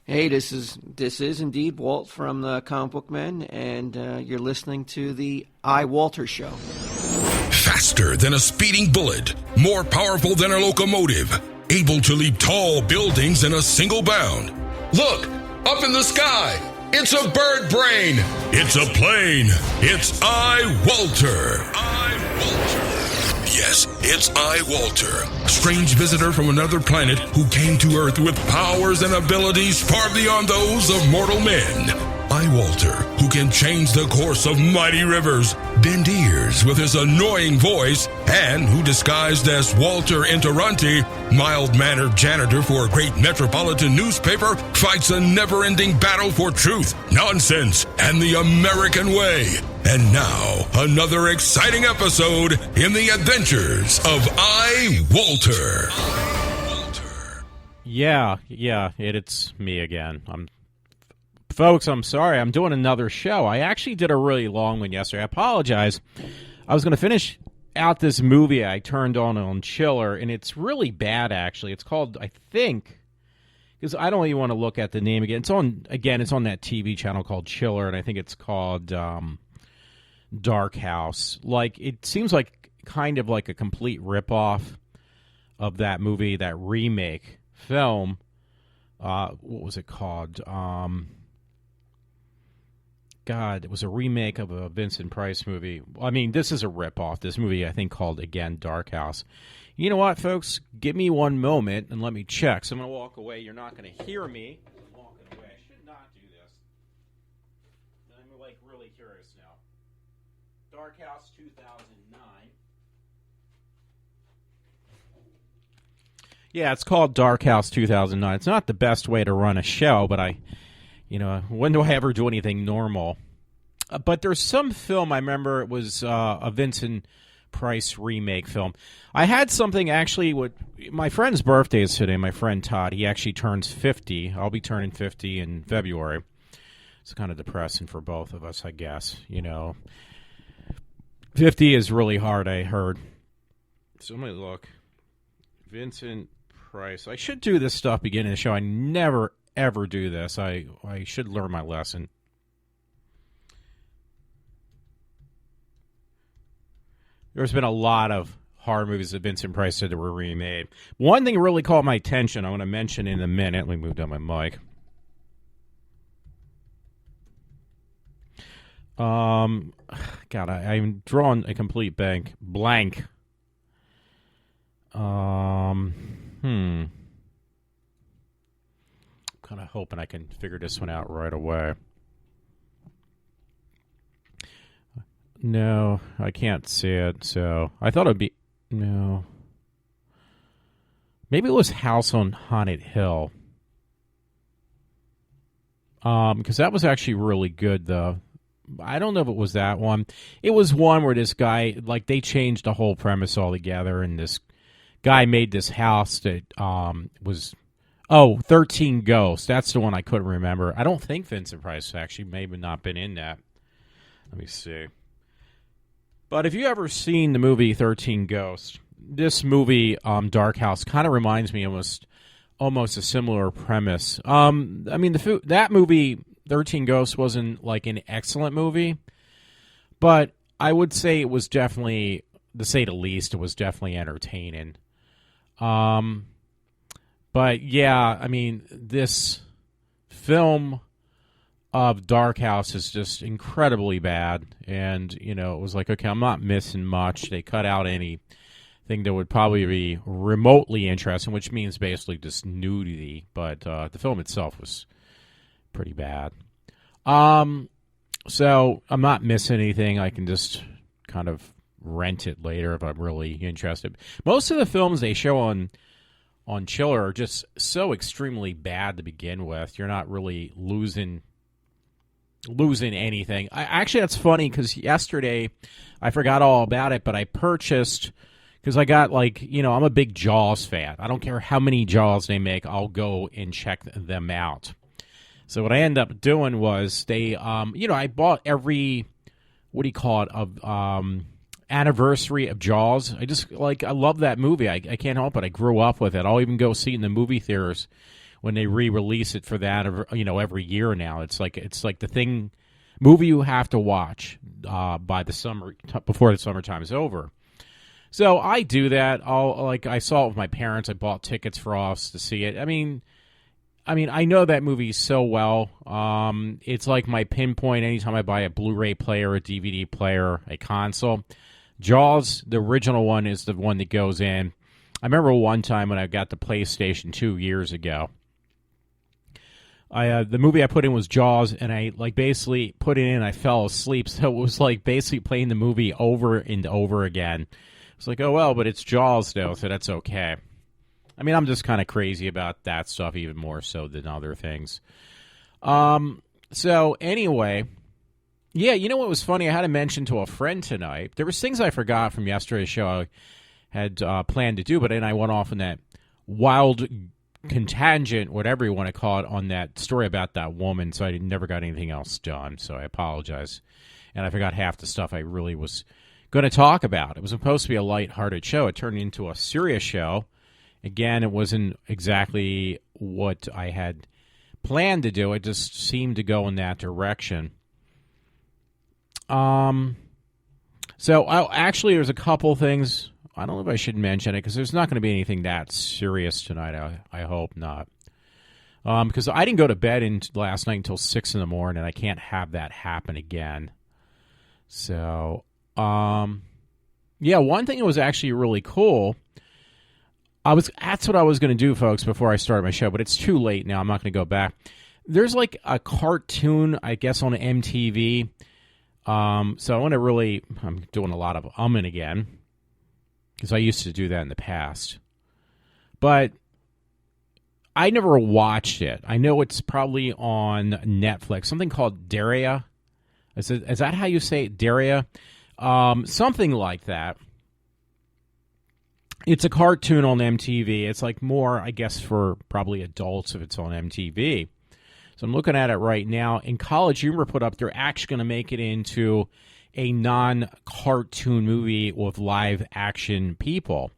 Hey, this is indeed Walt from the Comic Book Men, and you're listening to the iWalter Show. Faster than a speeding bullet, more powerful than a locomotive, able to leap tall buildings in a single bound. Look, up in the sky, it's a bird brain, it's a plane, it's iWalter. Yes, it's iWalter, strange visitor from another planet who came to Earth with powers and abilities far beyond those of mortal men. iWalter, who can change the course of mighty rivers, bend ears with his annoying voice, and who disguised as Walter Interranti, mild-mannered janitor for a great metropolitan newspaper, fights a never-ending battle for truth, nonsense, and the American way. And now, another exciting episode in the adventures of iWalter. Yeah, it's me again. Folks, I'm sorry. I'm doing another show. I actually did a really long one yesterday. I apologize. I was going to finish out this movie I turned on Chiller, and it's really bad, actually. It's called, I think, because I don't even want to look at the name again. It's on that TV channel called Chiller, and I think it's called Dark House. Like, it seems like kind of like a complete ripoff of that movie, that remake film. What was it called? God, it was a remake of a Vincent Price movie. I mean, this is a ripoff. This movie, I think, called, again, Dark House. You know what, folks? Give me one moment and let me check. So I'm going to walk away. You're not going to hear me. I'm walking away. I should not do this. I'm, like, really curious now. Dark House 2009. Yeah, it's called Dark House 2009. It's not the best way to run a show, but when do I ever do anything normal? But there's some film, I remember it was a Vincent Price remake film. I had something actually with my friend's birthday is today, my friend Todd. He actually turns 50. I'll be turning 50 in February. It's kind of depressing for both of us, I guess. 50 is really hard, I heard. So let me look. Vincent Price. I should do this stuff beginning of the show. I never ever do this. I should learn my lesson. There's been a lot of horror movies that Vincent Price said that were remade. One thing really caught my attention, I want to mention in a minute. Let me move down my mic. God, I'm drawing a complete blank. Kind of hoping I can figure this one out right away. No, I can't see it, so I thought it would be... No. Maybe it was House on Haunted Hill. Because that was actually really good, though. I don't know if it was that one. It was one where this guy, like, they changed the whole premise altogether, and this guy made this house that was... Oh, 13 Ghosts. That's the one I couldn't remember. I don't think Vincent Price actually may have not been in that. Let me see. But if you ever seen the movie 13 Ghosts, this movie, Dark House, kind of reminds me almost a similar premise. I mean, that movie, 13 Ghosts, wasn't like an excellent movie, but I would say it was definitely, to say the least, it was definitely entertaining. But yeah, I mean, this film of Dark House is just incredibly bad. And, it was like, okay, I'm not missing much. They cut out anything that would probably be remotely interesting, which means basically just nudity. But the film itself was pretty bad. So I'm not missing anything. I can just kind of rent it later if I'm really interested. Most of the films they show on Chiller are just so extremely bad to begin with. You're not really losing anything. Actually, that's funny because yesterday I forgot all about it, but I purchased, because I got, like, I'm a big Jaws fan. I don't care how many Jaws they make, I'll go and check them out. So what I ended up doing was I bought every, anniversary of Jaws. I love that movie. I can't help it. I grew up with it. I'll even go see it in the movie theaters when they re-release it for that, every year now. It's like the movie you have to watch by the summer, before the summertime is over. So I do that. I saw it with my parents. I bought tickets for us to see it. I mean, I know that movie so well. It's like my pinpoint anytime I buy a Blu-ray player, a DVD player, a console. Jaws, the original one, is the one that goes in. I remember one time when I got the PlayStation 2 years ago. The movie I put in was Jaws, and I basically put it in and I fell asleep. So it was like basically playing the movie over and over again. It's like, oh, well, but it's Jaws, though, so that's okay. I mean, I'm just kind of crazy about that stuff even more so than other things. So anyway, yeah, you know what was funny? I had to mention to a friend tonight. There was things I forgot from yesterday's show I had planned to do, but then I went off on that wild contangent, whatever you want to call it, on that story about that woman, so I never got anything else done, so I apologize. And I forgot half the stuff I really was going to talk about. It was supposed to be a lighthearted show. It turned into a serious show. Again, it wasn't exactly what I had planned to do. It just seemed to go in that direction. Actually, there's a couple things. I don't know if I should mention it because there's not going to be anything that serious tonight. I hope not. Because I didn't go to bed last night until 6 in the morning, and I can't have that happen again. So, one thing that was actually really cool. That's what I was going to do, folks, before I started my show, but it's too late now. I'm not going to go back. There's like a cartoon, I guess, on MTV. So I want to I'm doing a lot of umming again, because I used to do that in the past. But I never watched it. I know it's probably on Netflix. Something called Daria. Is that how you say it? Daria? Something like that. It's a cartoon on MTV. It's like more, I guess, for probably adults if it's on MTV. So I'm looking at it right now. And College Humor put up, they're actually going to make it into a non-cartoon movie with live-action people.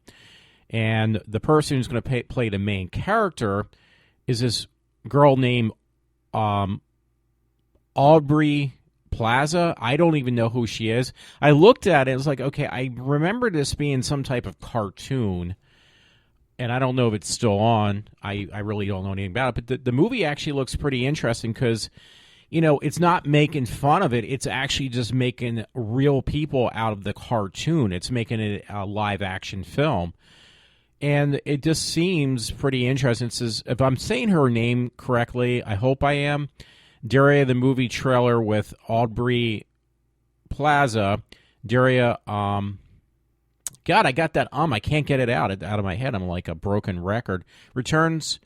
And the person who's going to play the main character is this girl named Aubrey Plaza. I don't even know who she is. I looked at it. It was like, okay, I remember this being some type of cartoon, and I don't know if it's still on. I really don't know anything about it. But the movie actually looks pretty interesting because, it's not making fun of it. It's actually just making real people out of the cartoon. It's making it a live-action film. And it just seems pretty interesting. It says, if I'm saying her name correctly, I hope I am, Daria, the movie trailer with Aubrey Plaza. Daria, God, I got that I can't get it out of my head. I'm like a broken record. Returns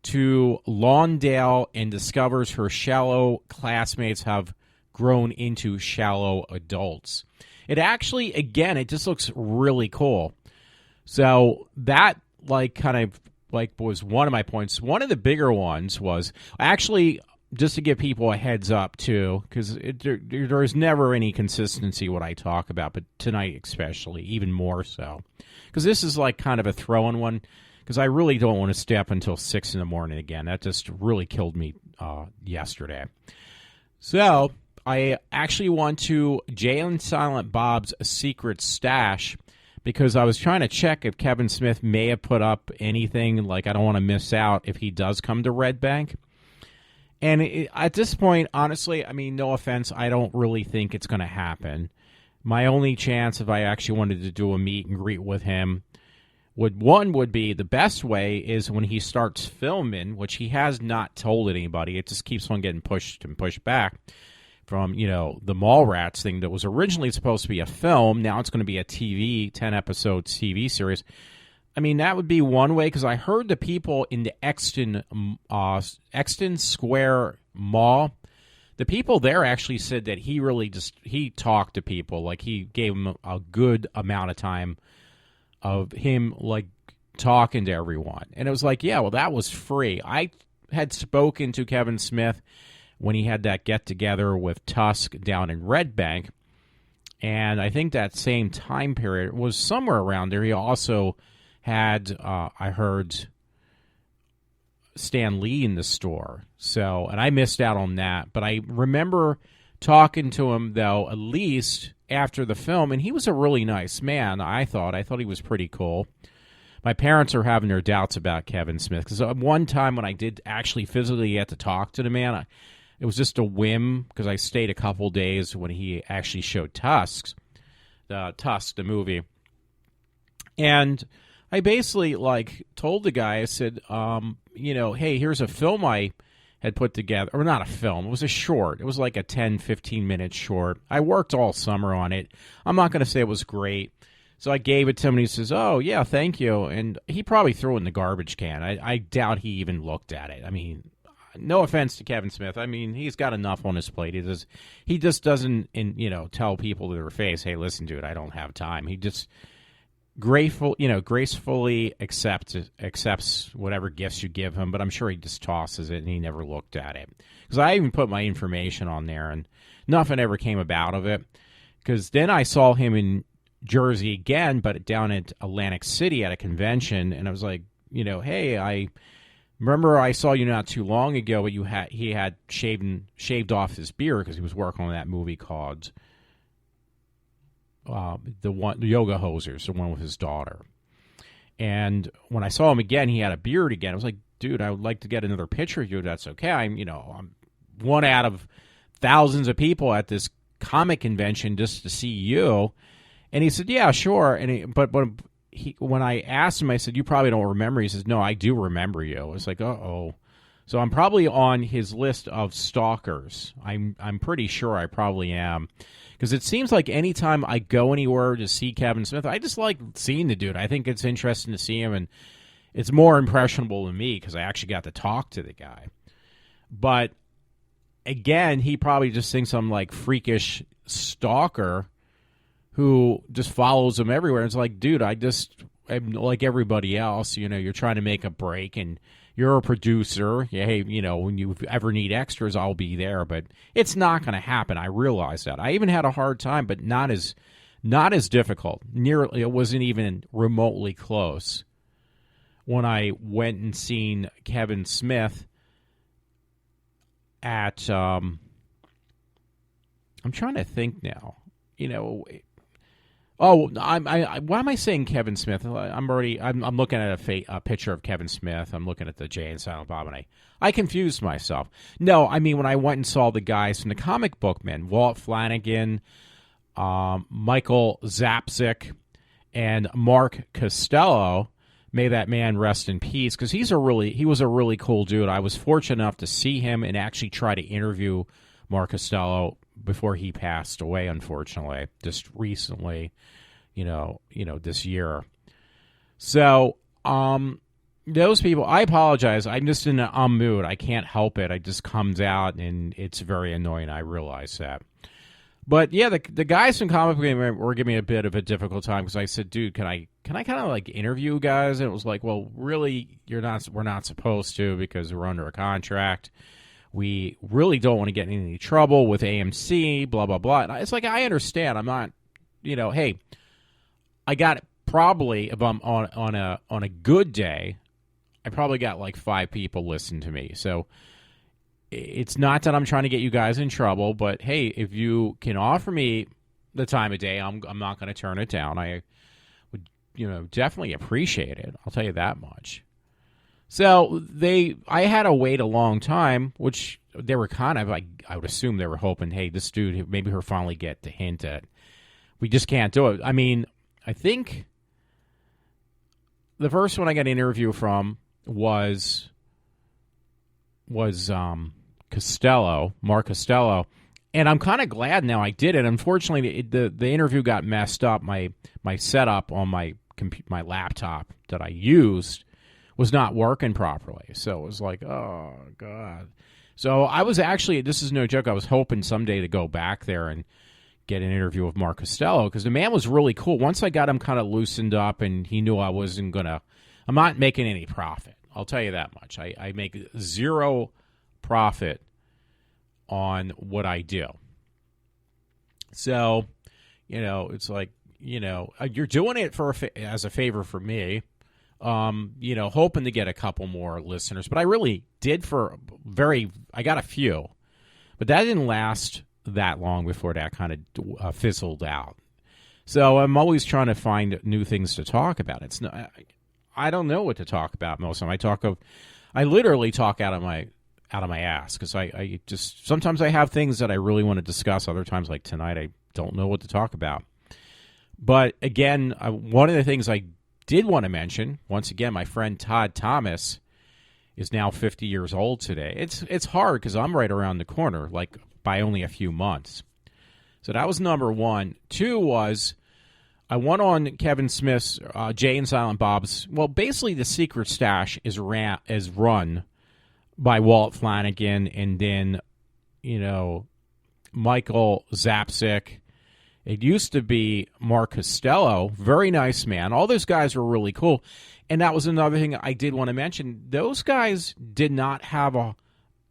to Lawndale and discovers her shallow classmates have grown into shallow adults. It actually, again, it just looks really cool. So that was one of my points. One of the bigger ones was actually, just to give people a heads up too, because there is never any consistency what I talk about, but tonight especially, even more so, because this is like kind of a throw-in one, because I really don't want to stay up until 6 in the morning again. That just really killed me yesterday. So I actually went to Jay and Silent Bob's Secret Stash, because I was trying to check if Kevin Smith may have put up anything, like I don't want to miss out if he does come to Red Bank. And at this point, honestly, I mean, no offense, I don't really think it's going to happen. My only chance, if I actually wanted to do a meet and greet with him, would be the best way is when he starts filming, which he has not told anybody. It just keeps on getting pushed and pushed back from, the Mallrats thing that was originally supposed to be a film. Now it's going to be a 10-episode TV series. I mean, that would be one way, because I heard the people in the Exton Square Mall, the people there actually said that he talked to people. Like, he gave them a good amount of time of him, like, talking to everyone. And it was like, yeah, well, that was free. I had spoken to Kevin Smith when he had that get-together with Tusk down in Red Bank, and I think that same time period was somewhere around there. He also had, I heard, Stan Lee in the store. So, and I missed out on that. But I remember talking to him, though, at least after the film, and he was a really nice man, I thought. I thought he was pretty cool. My parents are having their doubts about Kevin Smith, because one time when I did actually physically get to talk to the man, it was just a whim, because I stayed a couple days when he actually showed Tusk, the movie. And I basically, told the guy, I said, hey, here's a film I had put together. Or not a film, it was a short. It was like a 10, 15-minute short. I worked all summer on it. I'm not going to say it was great. So I gave it to him, and he says, oh, yeah, thank you. And he probably threw it in the garbage can. I doubt he even looked at it. I mean, no offense to Kevin Smith. I mean, he's got enough on his plate. He just doesn't, tell people to their face, hey, listen, dude, I don't have time. He just gracefully accepts whatever gifts you give him, but I'm sure he just tosses it, and he never looked at it. Because I even put my information on there, and nothing ever came about of it. Because then I saw him in Jersey again, but down at Atlantic City at a convention, and I was like, hey, I remember I saw you not too long ago, but he had shaved off his beard because he was working on that movie called the Yoga Hosers, the one with his daughter. And when I saw him again, he had a beard again. I was like, dude, I would like to get another picture of you. That's okay. I'm one out of thousands of people at this comic convention just to see you. And he said, yeah, sure. And but when I asked him, I said, you probably don't remember. He says, no, I do remember you. I was like, uh-oh. So I'm probably on his list of stalkers. I'm pretty sure I probably am. Because it seems like anytime I go anywhere to see Kevin Smith, I just like seeing the dude. I think it's interesting to see him, and it's more impressionable to me because I actually got to talk to the guy. But, again, he probably just thinks I'm like freakish stalker who just follows him everywhere. It's like, dude, I'm like everybody else. You're trying to make a break, and you're a producer. Yeah, hey, when you ever need extras, I'll be there. But it's not going to happen. I realize that. I even had a hard time, but not as difficult. It wasn't even remotely close when I went and seen Kevin Smith at. I'm trying to think now. Oh, why am I saying Kevin Smith? I'm looking at a picture of Kevin Smith. I'm looking at the Jay and Silent Bob, and I confused myself. No, I mean when I went and saw the guys from the Comic Book Men, Walt Flanagan, Michael Zapcic, and Mark Costello. May that man rest in peace, because he was a really cool dude. I was fortunate enough to see him and actually try to interview Mark Costello before he passed away, unfortunately, just recently, this year. So, those people, I apologize. I'm just in a mood. I can't help it. It just comes out, and it's very annoying. I realize that. But, yeah, the guys from Comic Book Game were giving me a bit of a difficult time because I said, dude, can I kind of, interview guys? And it was like, well, really, we're not supposed to because we're under a contract. We really don't want to get in any trouble with AMC, blah, blah, blah. And it's like, I understand. I'm not, hey, I got it probably, if I'm on a good day, I probably got like 5 people listen to me. So it's not that I'm trying to get you guys in trouble, but hey, if you can offer me the time of day, I'm not going to turn it down. I would, definitely appreciate it. I'll tell you that much. So I had to wait a long time, which they were kind of, I would assume they were hoping, hey, this dude, maybe he'll finally get the hint that we just can't do it. I mean, I think the first one I got an interview from was Costello, Mark Costello, and I'm kind of glad now I did it. Unfortunately, the interview got messed up. My setup on my laptop that I used was not working properly. So it was like, oh, God. So I was actually, this is no joke, I was hoping someday to go back there and get an interview with Mark Costello, because the man was really cool. Once I got him kind of loosened up and he knew I'm not making any profit. I'll tell you that much. I make zero profit on what I do. So, it's like, you're doing it as a favor for me. hoping to get a couple more listeners. But I really did I got a few. But that didn't last that long before that kind of fizzled out. So I'm always trying to find new things to talk about. I don't know what to talk about most of the time. I literally talk out of my ass because I just sometimes I have things that I really want to discuss. Other times, like tonight, I don't know what to talk about. But again, one of the things I did want to mention, once again, my friend Todd Thomas is now 50 years old today. It's hard because I'm right around the corner, like by only a few months. So that was number one. Two was I went on Kevin Smith's Jay and Silent Bob's. Well, basically the Secret Stash is run by Walt Flanagan and then, Michael Zapsik. It used to be Mark Costello, very nice man. All those guys were really cool. And that was another thing I did want to mention. Those guys did not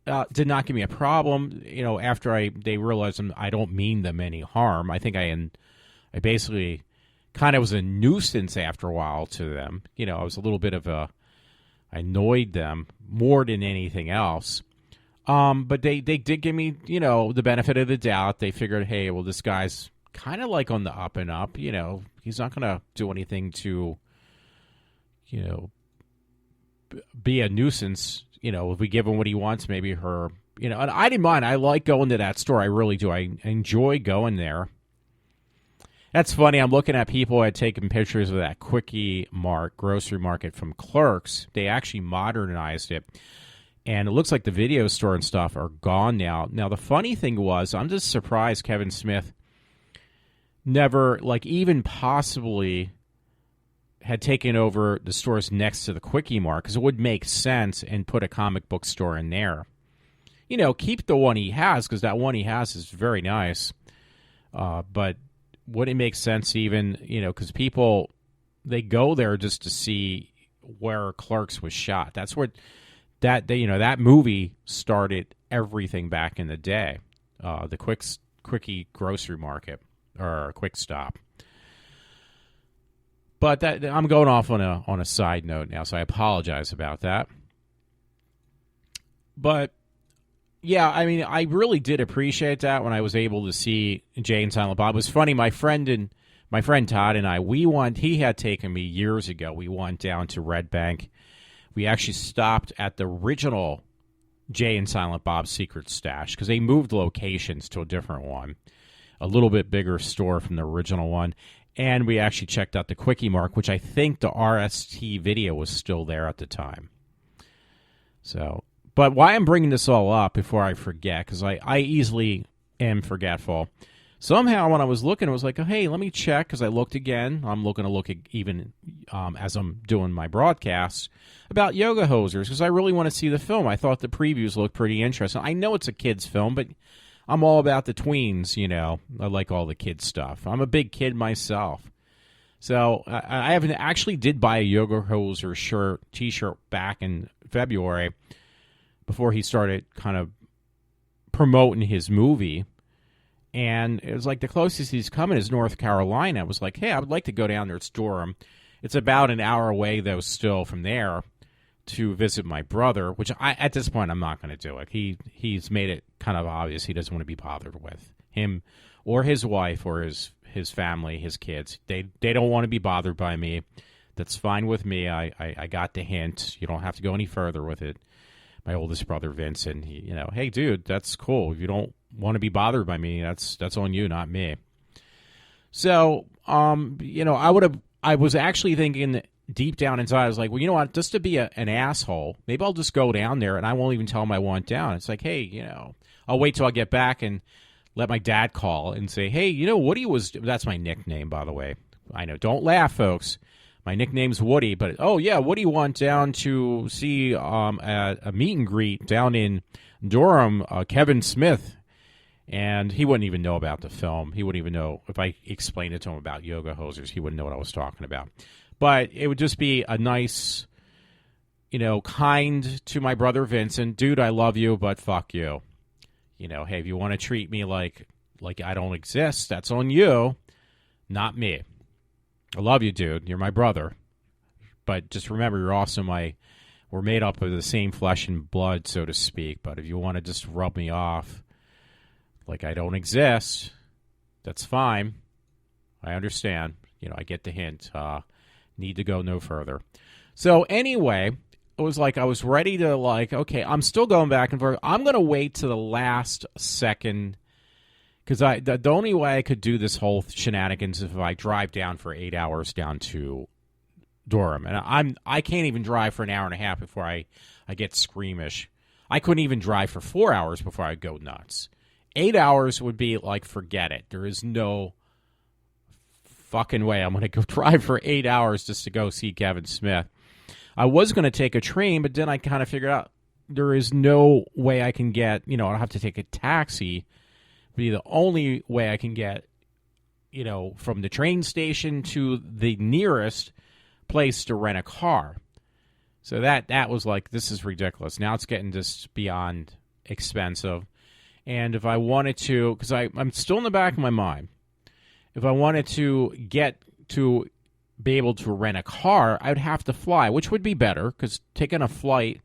give me a problem. After they realized I don't mean them any harm. I think I basically kind of was a nuisance after a while to them. I was a little bit of I annoyed them more than anything else. But they did give me, the benefit of the doubt. They figured, hey, well, this guy's kind of like on the up and up. He's not going to do anything to, be a nuisance. If we give him what he wants, maybe her, and I didn't mind. I like going to that store. I really do. I enjoy going there. That's funny. I'm looking at people who had taken pictures of that Quickie Mart grocery market from Clerks. They actually modernized it. And it looks like the video store and stuff are gone now. Now, the funny thing was, I'm just surprised Kevin Smith never, even possibly had taken over the stores next to the Quickie Mart, because it would make sense and put a comic book store in there. Keep the one he has, because that one he has is very nice. But would it make sense even, because people, they go there just to see where Clerks was shot. That's what that movie started everything back in the day. The Quickie grocery market or Quick Stop. But I'm going off on a side note now, so I apologize about that. But yeah, I really did appreciate that when I was able to see Jay and Silent Bob. It was funny. My friend Todd and I, he had taken me years ago. We went down to Red Bank. We actually stopped at the original Jay and Silent Bob's Secret Stash because they moved locations to a different one, a little bit bigger store from the original one. And we actually checked out the Quickie Mart, which I think the RST video was still there at the time. So, but why I'm bringing this all up before I forget, because I easily am forgetful. Somehow when I was looking, I was like, oh, hey, let me check, because I looked again. I'm looking to look at even as I'm doing my broadcasts about Yoga Hosers, because I really want to see the film. I thought the previews looked pretty interesting. I know it's a kid's film, but I'm all about the tweens, I like all the kid stuff. I'm a big kid myself. So I haven't actually did buy a Yoga Hoser t-shirt back in February before he started kind of promoting his movie. And it was like the closest he's coming is North Carolina. I was like, hey, I would like to go down there. It's Durham. It's about an hour away, though, still from there to visit my brother, which at this point I'm not going to do it. He's made it kind of obvious he doesn't want to be bothered with him or his wife or his family, his kids. They don't want to be bothered by me. That's fine with me. I got the hint. You don't have to go any further with it. My oldest brother, Vincent, hey, dude, that's cool. If you don't want to be bothered by me, that's on you, not me. So, I was actually thinking deep down inside, I was like, well, you know what, just to be an asshole, maybe I'll just go down there and I won't even tell him I want down. It's like, hey, I'll wait till I get back and let my dad call and say, hey, Woody that's my nickname, by the way. I know, don't laugh, folks. My nickname's Woody, but, oh, yeah, Woody went down to see a meet and greet down in Durham, Kevin Smith, and he wouldn't even know about the film. He wouldn't even know, if I explained it to him about Yoga Hosers, he wouldn't know what I was talking about. But it would just be a nice, kind to my brother Vincent, dude, I love you, but fuck you. Hey, if you want to treat me like I don't exist, that's on you, not me. I love you, dude. You're my brother. but just remember, we're made up of the same flesh and blood, so to speak. But if you want to just rub me off like I don't exist, that's fine. I understand. I get the hint. Need to go no further. So anyway, it was like I was ready to okay, I'm still going back and forth. I'm going to wait to the last second because the only way I could do this whole shenanigans is if I drive down for 8 hours down to Durham. And I can't even drive for an hour and a half before I get squeamish. I couldn't even drive for 4 hours before I go nuts. 8 hours would be like, forget it. There is no fucking way I'm going to go drive for 8 hours just to go see Kevin Smith. I was going to take a train, but then I kind of figured out there is no way I can get, I'll have to take a taxi. Be the only way I can get, from the train station to the nearest place to rent a car. So that was like, this is ridiculous. Now it's getting just beyond expensive. And if I wanted to, because I'm still in the back of my mind, if I wanted to get to be able to rent a car, I'd have to fly, which would be better because taking a flight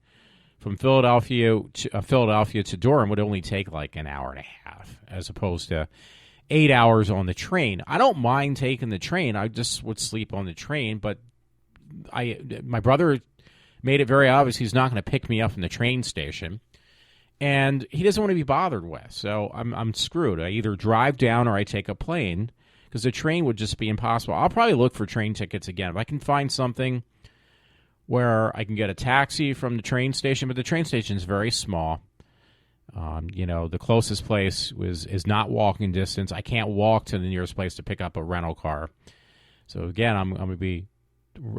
from Philadelphia to Durham would only take like an hour and a half as opposed to 8 hours on the train. I don't mind taking the train. I just would sleep on the train, but my brother made it very obvious he's not going to pick me up from the train station, and he doesn't want to be bothered with. So I'm screwed. I either drive down or I take a plane because the train would just be impossible. I'll probably look for train tickets again if I can find something where I can get a taxi from the train station, but the train station is very small. The closest place is not walking distance. I can't walk to the nearest place to pick up a rental car. So again, I'm going to be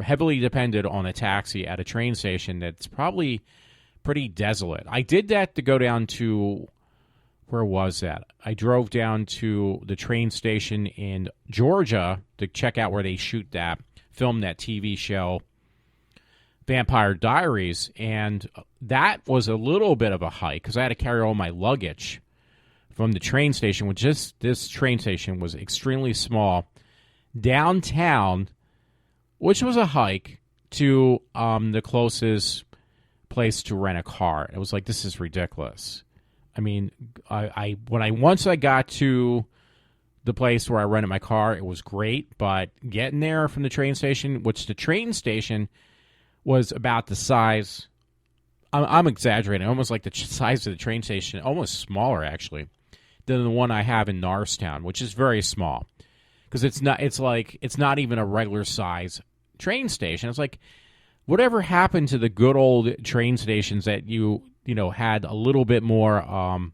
heavily dependent on a taxi at a train station that's probably pretty desolate. I did that to go down to, where was that? I drove down to the train station in Georgia to check out where they film that TV show, Vampire Diaries, and that was a little bit of a hike because I had to carry all my luggage from the train station, which this train station was extremely small, downtown, which was a hike, to the closest place to rent a car. It was like, this is ridiculous. I mean, once I got to the place where I rented my car, it was great, but getting there from the train station, which the train station was about the size, I'm exaggerating, almost like the size of the train station, almost smaller actually, than the one I have in Norristown, which is very small. Because it's not even a regular size train station. It's like, whatever happened to the good old train stations that you had a little bit more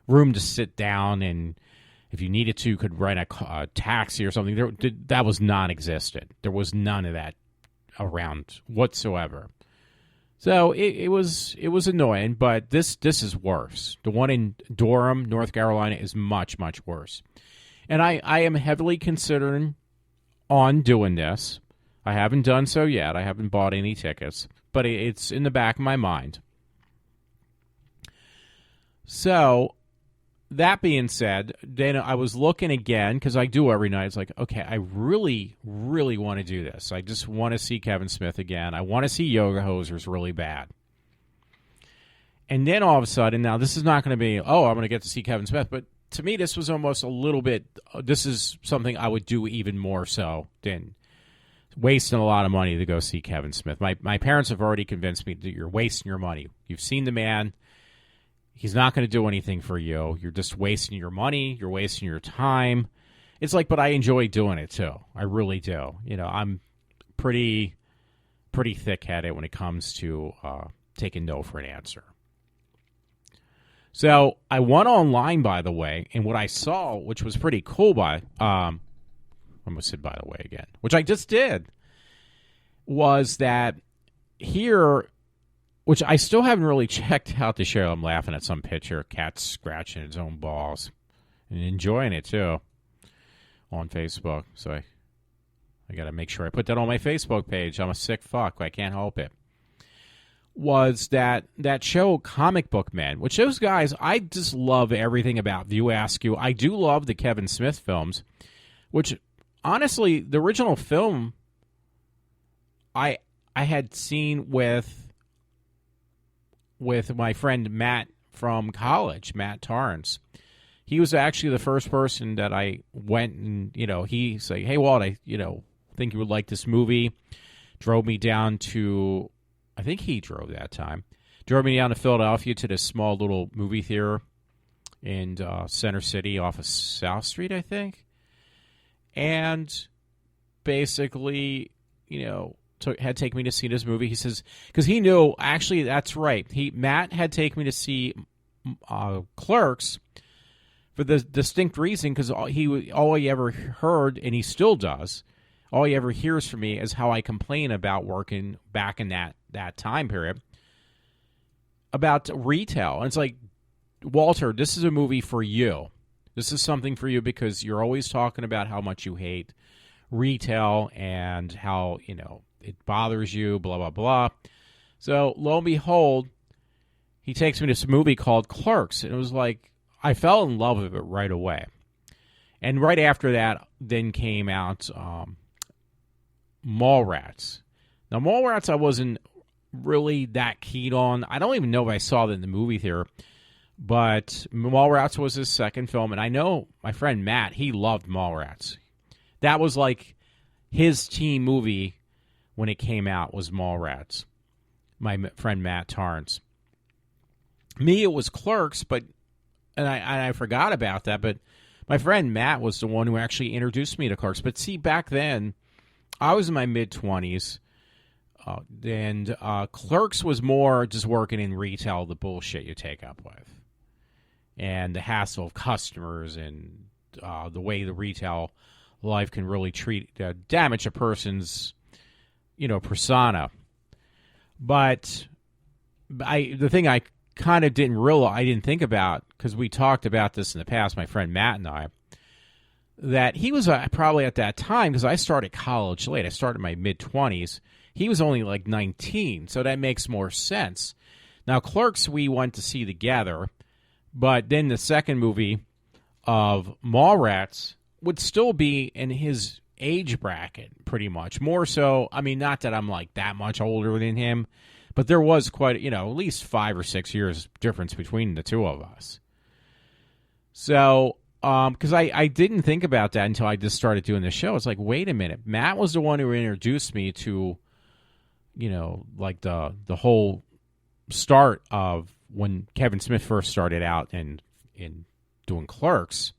room to sit down, and if you needed to, could rent a taxi or something. That was non-existent. There was none of that around whatsoever. So it was annoying, but this is worse. The one in Durham, North Carolina, is much, much worse. And I am heavily considering on doing this. I haven't done so yet. I haven't bought any tickets, but it's in the back of my mind. So, that being said, then I was looking again, because I do every night. It's like, okay, I really, really want to do this. I just want to see Kevin Smith again. I want to see Yoga Hosers really bad. And then all of a sudden, now this is not going to be, I'm going to get to see Kevin Smith, but to me, this was almost a little bit, this is something I would do even more so than wasting a lot of money to go see Kevin Smith. My parents have already convinced me that you're wasting your money. You've seen the man. He's not going to do anything for you. You're just wasting your money. You're wasting your time. It's like, but I enjoy doing it too. I really do. I'm pretty thick-headed when it comes to taking no for an answer. So I went online, by the way, and what I saw, which was pretty cool, I almost said by the way again, which I just did, was that here, which I still haven't really checked out the show. I'm laughing at some picture, cat scratching its own balls and enjoying it too on Facebook. So I got to make sure I put that on my Facebook page. I'm a sick fuck. I can't help it. Was that show Comic Book Men, which those guys, I just love everything about View Askew. I do love the Kevin Smith films, which honestly, the original film, I I had seen with my friend Matt from college, Matt Tarns. He was actually the first person that I went and, he said, hey, Walt, I, think you would like this movie. Drove me down to, I think he drove that time. Drove me down to Philadelphia to this small little movie theater in Center City off of South Street, I think. And basically, had taken me to see this movie. He says, because he knew, actually, that's right. Matt had taken me to see Clerks for the distinct reason, because all he ever heard, and he still does, all he ever hears from me is how I complain about working back in that time period about retail. And it's like, Walter, this is a movie for you. This is something for you because you're always talking about how much you hate retail and how, it bothers you, blah, blah, blah. So, lo and behold, he takes me to this movie called Clerks. And it was like, I fell in love with it right away. And right after that, then came out Mallrats. Now, Mallrats I wasn't really that keen on. I don't even know if I saw it in the movie theater. But Mallrats was his second film. And I know my friend Matt, he loved Mallrats. That was like his teen movie when it came out was Mallrats. My friend Matt Tarns. Me, it was Clerks, and I forgot about that, but my friend Matt was the one who actually introduced me to Clerks. But see, back then, I was in my mid-20s, and Clerks was more just working in retail, the bullshit you take up with, and the hassle of customers, and the way the retail life can really damage a person's, persona. But the thing I kind of didn't think about, because we talked about this in the past, my friend Matt and I, that he was probably at that time, because I started college late. I started in my mid-20s. He was only like 19, so that makes more sense. Now, Clerks we went to see together, but then the second movie of Mallrats would still be in his age bracket, pretty much. More so, I mean, not that I'm like that much older than him, but there was quite, at least 5 or 6 years difference between the two of us. So, because I didn't think about that until I just started doing the show. It's like, wait a minute. Matt was the one who introduced me to, like the whole start of when Kevin Smith first started out in doing Clerks.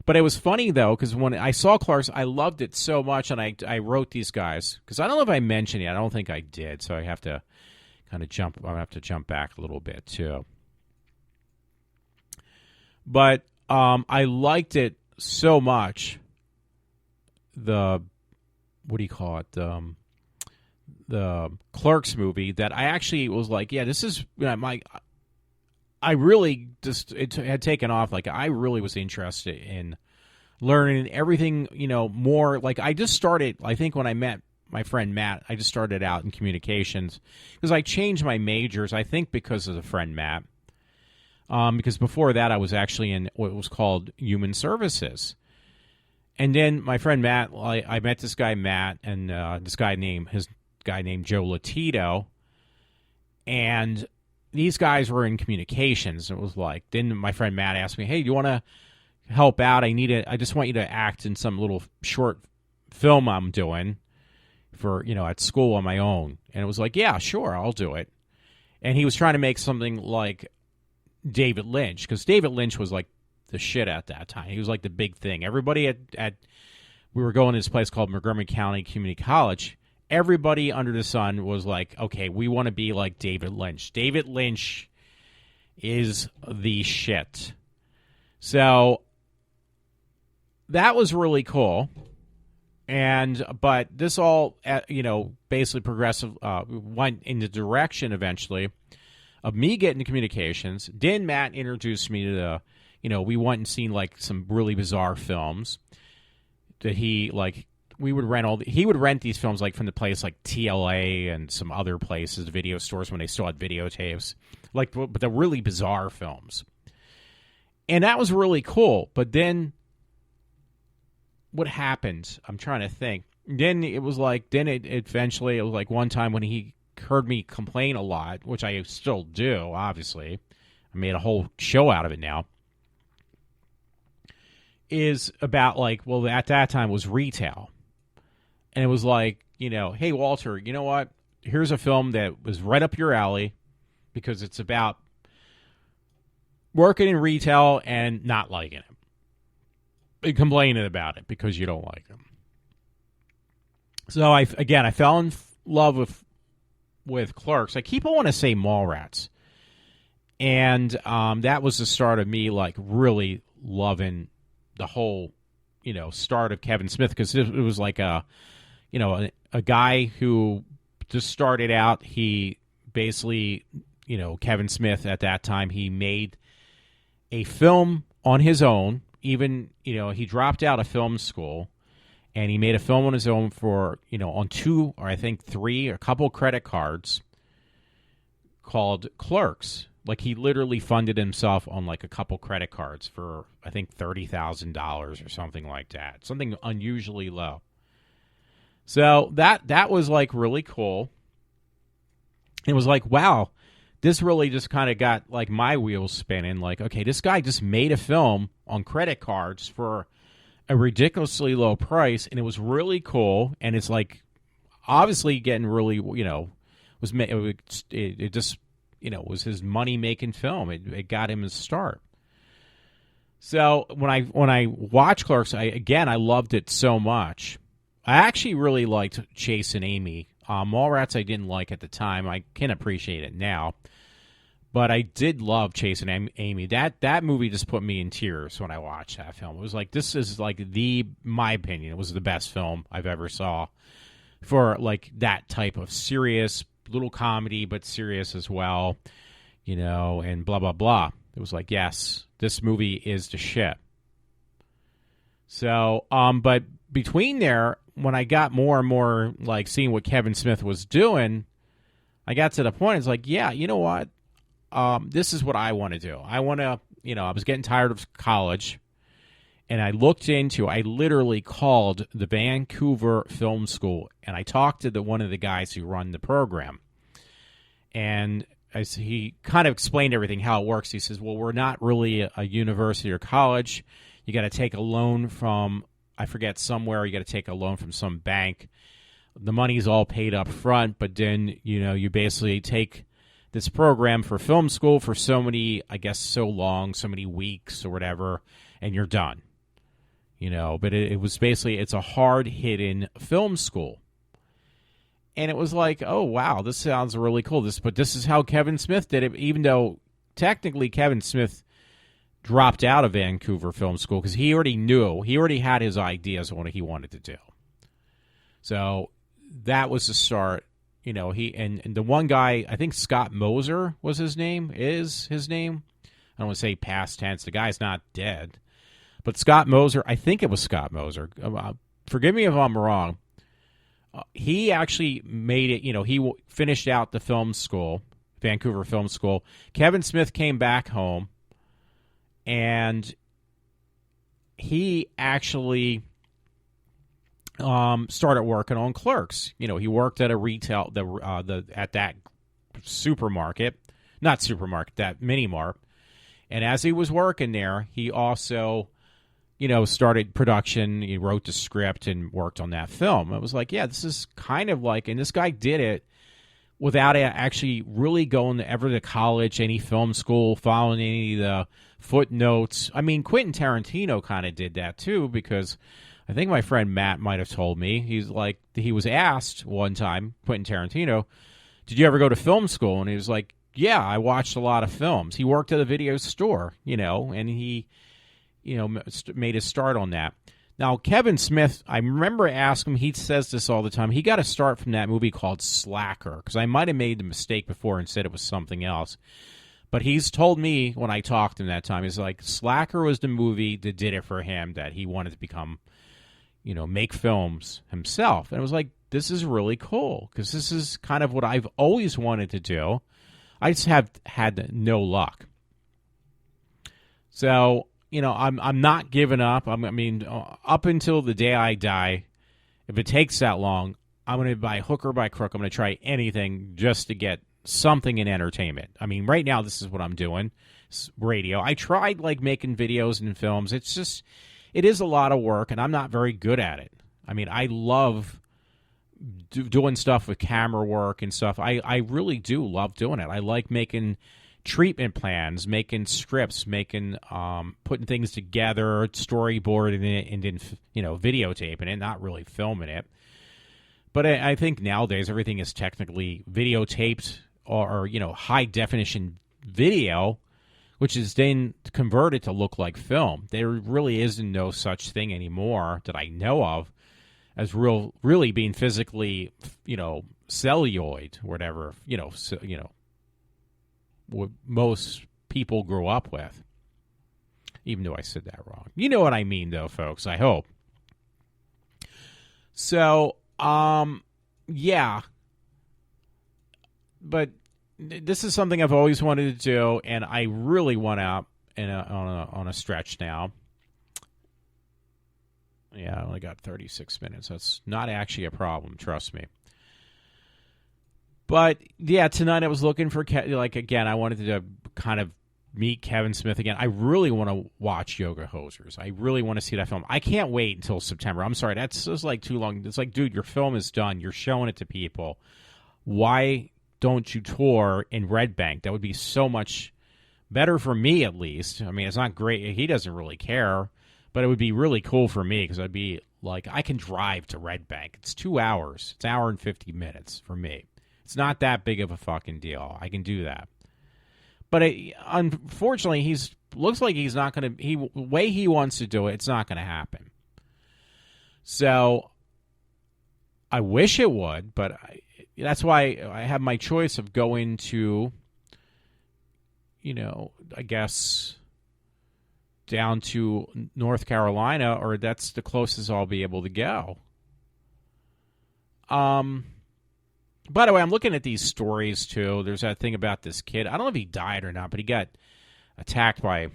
But it was funny, though, because when I saw Clerks, I loved it so much, and I wrote these guys, because I don't know if I mentioned it. I don't think I did, so I have to kind of jump back a little bit, too. But I liked it so much, the Clerks movie, that I actually was like, yeah, this is I really just, it had taken off. Like, I really was interested in learning everything, more. Like, I just started, I think when I met my friend Matt, I just started out in communications, because I changed my majors, I think because of the friend Matt. Because before that, I was actually in what was called human services. And then my friend Matt, I met this guy Matt, and his guy named Joe Latito, and these guys were in communications. It was like, then my friend Matt asked me, hey, do you want to help out? I just want you to act in some little short film I'm doing for, at school on my own. And it was like, yeah, sure, I'll do it. And he was trying to make something like David Lynch, because David Lynch was like the shit at that time. He was like the big thing. Everybody we were going to this place called Montgomery County Community College. Everybody under the sun was like, okay, we want to be like David Lynch. David Lynch is the shit. So that was really cool. But this all, basically progressive, went in the direction eventually of me getting to communications. Then Matt introduced me to we went and seen like some really bizarre films that he like. He would rent these films like from the place like TLA and some other places, video stores, when they still had videotapes, but the really bizarre films. And that was really cool. But then what happened? I'm trying to think. then it was like, then it eventually, it was like one time when he heard me complain a lot, which I still do, obviously. I made a whole show out of it now. Is about like, well, at that time was retail. And it was like, you know, hey, Walter, you know what? Here's a film that was right up your alley because it's about working in retail and not liking it. And complaining about it because you don't like it. So, I fell in love with Clerks. I keep on wanting to say Mallrats. And that was the start of me, like, really loving the whole, you know, start of Kevin Smith, because it was like a guy who just started out. He basically, you know, Kevin Smith at that time, he made a film on his own. Even, you know, he dropped out of film school and he made a film on his own for, you know, on 2 or I think 3, a couple credit cards called Clerks. Like, he literally funded himself on, like, a couple credit cards for, I think, $30,000 or something like that. Something unusually low. So that was, like, really cool. It was like, wow, this really just kind of got, like, my wheels spinning. Like, okay, this guy just made a film on credit cards for a ridiculously low price, and it was really cool. And it's, like, obviously getting really, you know, it just, you know, was his money-making film. It got him his start. So when I watched Clerks, I loved it so much. I actually really liked Chase and Amy. Mallrats I didn't like at the time. I can appreciate it now. But I did love Chase and Amy. That movie just put me in tears when I watched that film. It was like, this is like my opinion, it was the best film I've ever saw for like that type of serious little comedy, but serious as well, you know, and blah, blah, blah. It was like, yes, this movie is the shit. So, but between there, when I got more and more, like, seeing what Kevin Smith was doing, I got to the point, it's like, yeah, you know what? This is what I want to do. I want to, you know, I was getting tired of college, and I literally called the Vancouver Film School, and I talked to one of the guys who run the program. And he kind of explained everything, how it works. He says, well, we're not really a university or college. You got to take a loan from, I forget, somewhere. You got to take a loan from some bank. The money's all paid up front, but then, you know, you basically take this program for film school for so many, I guess, so many weeks or whatever, and you're done. You know, but it was basically, it's a hard-hitting film school. And it was like, oh, wow, this sounds really cool. But this is how Kevin Smith did it, even though technically Kevin Smith dropped out of Vancouver Film School because he already had his ideas on what he wanted to do. So that was the start. You know, and the one guy, I think Scott Moser was his name, is his name. I don't want to say past tense. The guy's not dead. But Scott Moser, I think it was Scott Moser. Forgive me if I'm wrong. He actually made it, you know, he finished out the film school, Vancouver Film School. Kevin Smith came back home, and he actually started working on Clerks. You know, he worked at a retail, at that that mini mart. And as he was working there, he also, you know, started production. He wrote the script and worked on that film. It was like, yeah, this is kind of like, and this guy did it without actually really going to college, any film school, following any of the footnotes. I mean, Quentin Tarantino kind of did that too, because I think my friend Matt might have told me, he's like, he was asked one time, Quentin Tarantino, did you ever go to film school? And he was like, yeah, I watched a lot of films. He worked at a video store, you know, and he, you know, made his start on that. Now, Kevin Smith, I remember asking him, he says this all the time, he got a start from that movie called Slacker, because I might have made the mistake before and said it was something else. But he's told me when I talked to him that time, he's like, Slacker was the movie that did it for him, that he wanted to become, you know, make films himself. And it was like, this is really cool, because this is kind of what I've always wanted to do. I just have had no luck. So, you know, I'm not giving up. I mean, up until the day I die, If it takes that long, I'm going to, by hook or by crook, I'm going to try anything just to get something in entertainment. I mean, right now, this is what I'm doing. It's radio. I tried, like, making videos and films. It's just, it is a lot of work, and I'm not very good at it. I mean, I love doing stuff with camera work and stuff. I really do love doing it. I like making treatment plans, making scripts, making putting things together, storyboarding it, and then videotaping it, not really filming it. But I think nowadays everything is technically videotaped or high definition video, which is then converted to look like film. There really isn't no such thing anymore that I know of as really being physically, celluloid, whatever, what most people grew up with. Even though I said that wrong. You know what I mean, though, folks, I hope. So, yeah. But this is something I've always wanted to do, and I really went out on a stretch now. Yeah, I only got 36 minutes. That's not actually a problem, trust me. But, yeah, tonight I was looking for, again, I wanted to kind of meet Kevin Smith again. I really want to watch Yoga Hosers. I really want to see that film. I can't wait until September. I'm sorry, that's just like too long. It's like, dude, your film is done. You're showing it to people. Why don't you tour in Red Bank? That would be so much better for me, at least. I mean, it's not great. He doesn't really care. But it would be really cool for me because I'd be like, I can drive to Red Bank. It's 2 hours. It's an hour and 50 minutes for me. It's not that big of a fucking deal. I can do that. But unfortunately, looks like he's not going to. The way he wants to do it, it's not going to happen. So I wish it would, but that's why I have my choice of going to, I guess, down to North Carolina, or that's the closest I'll be able to go. By the way, I'm looking at these stories, too. There's that thing about this kid. I don't know if he died or not, but he got attacked by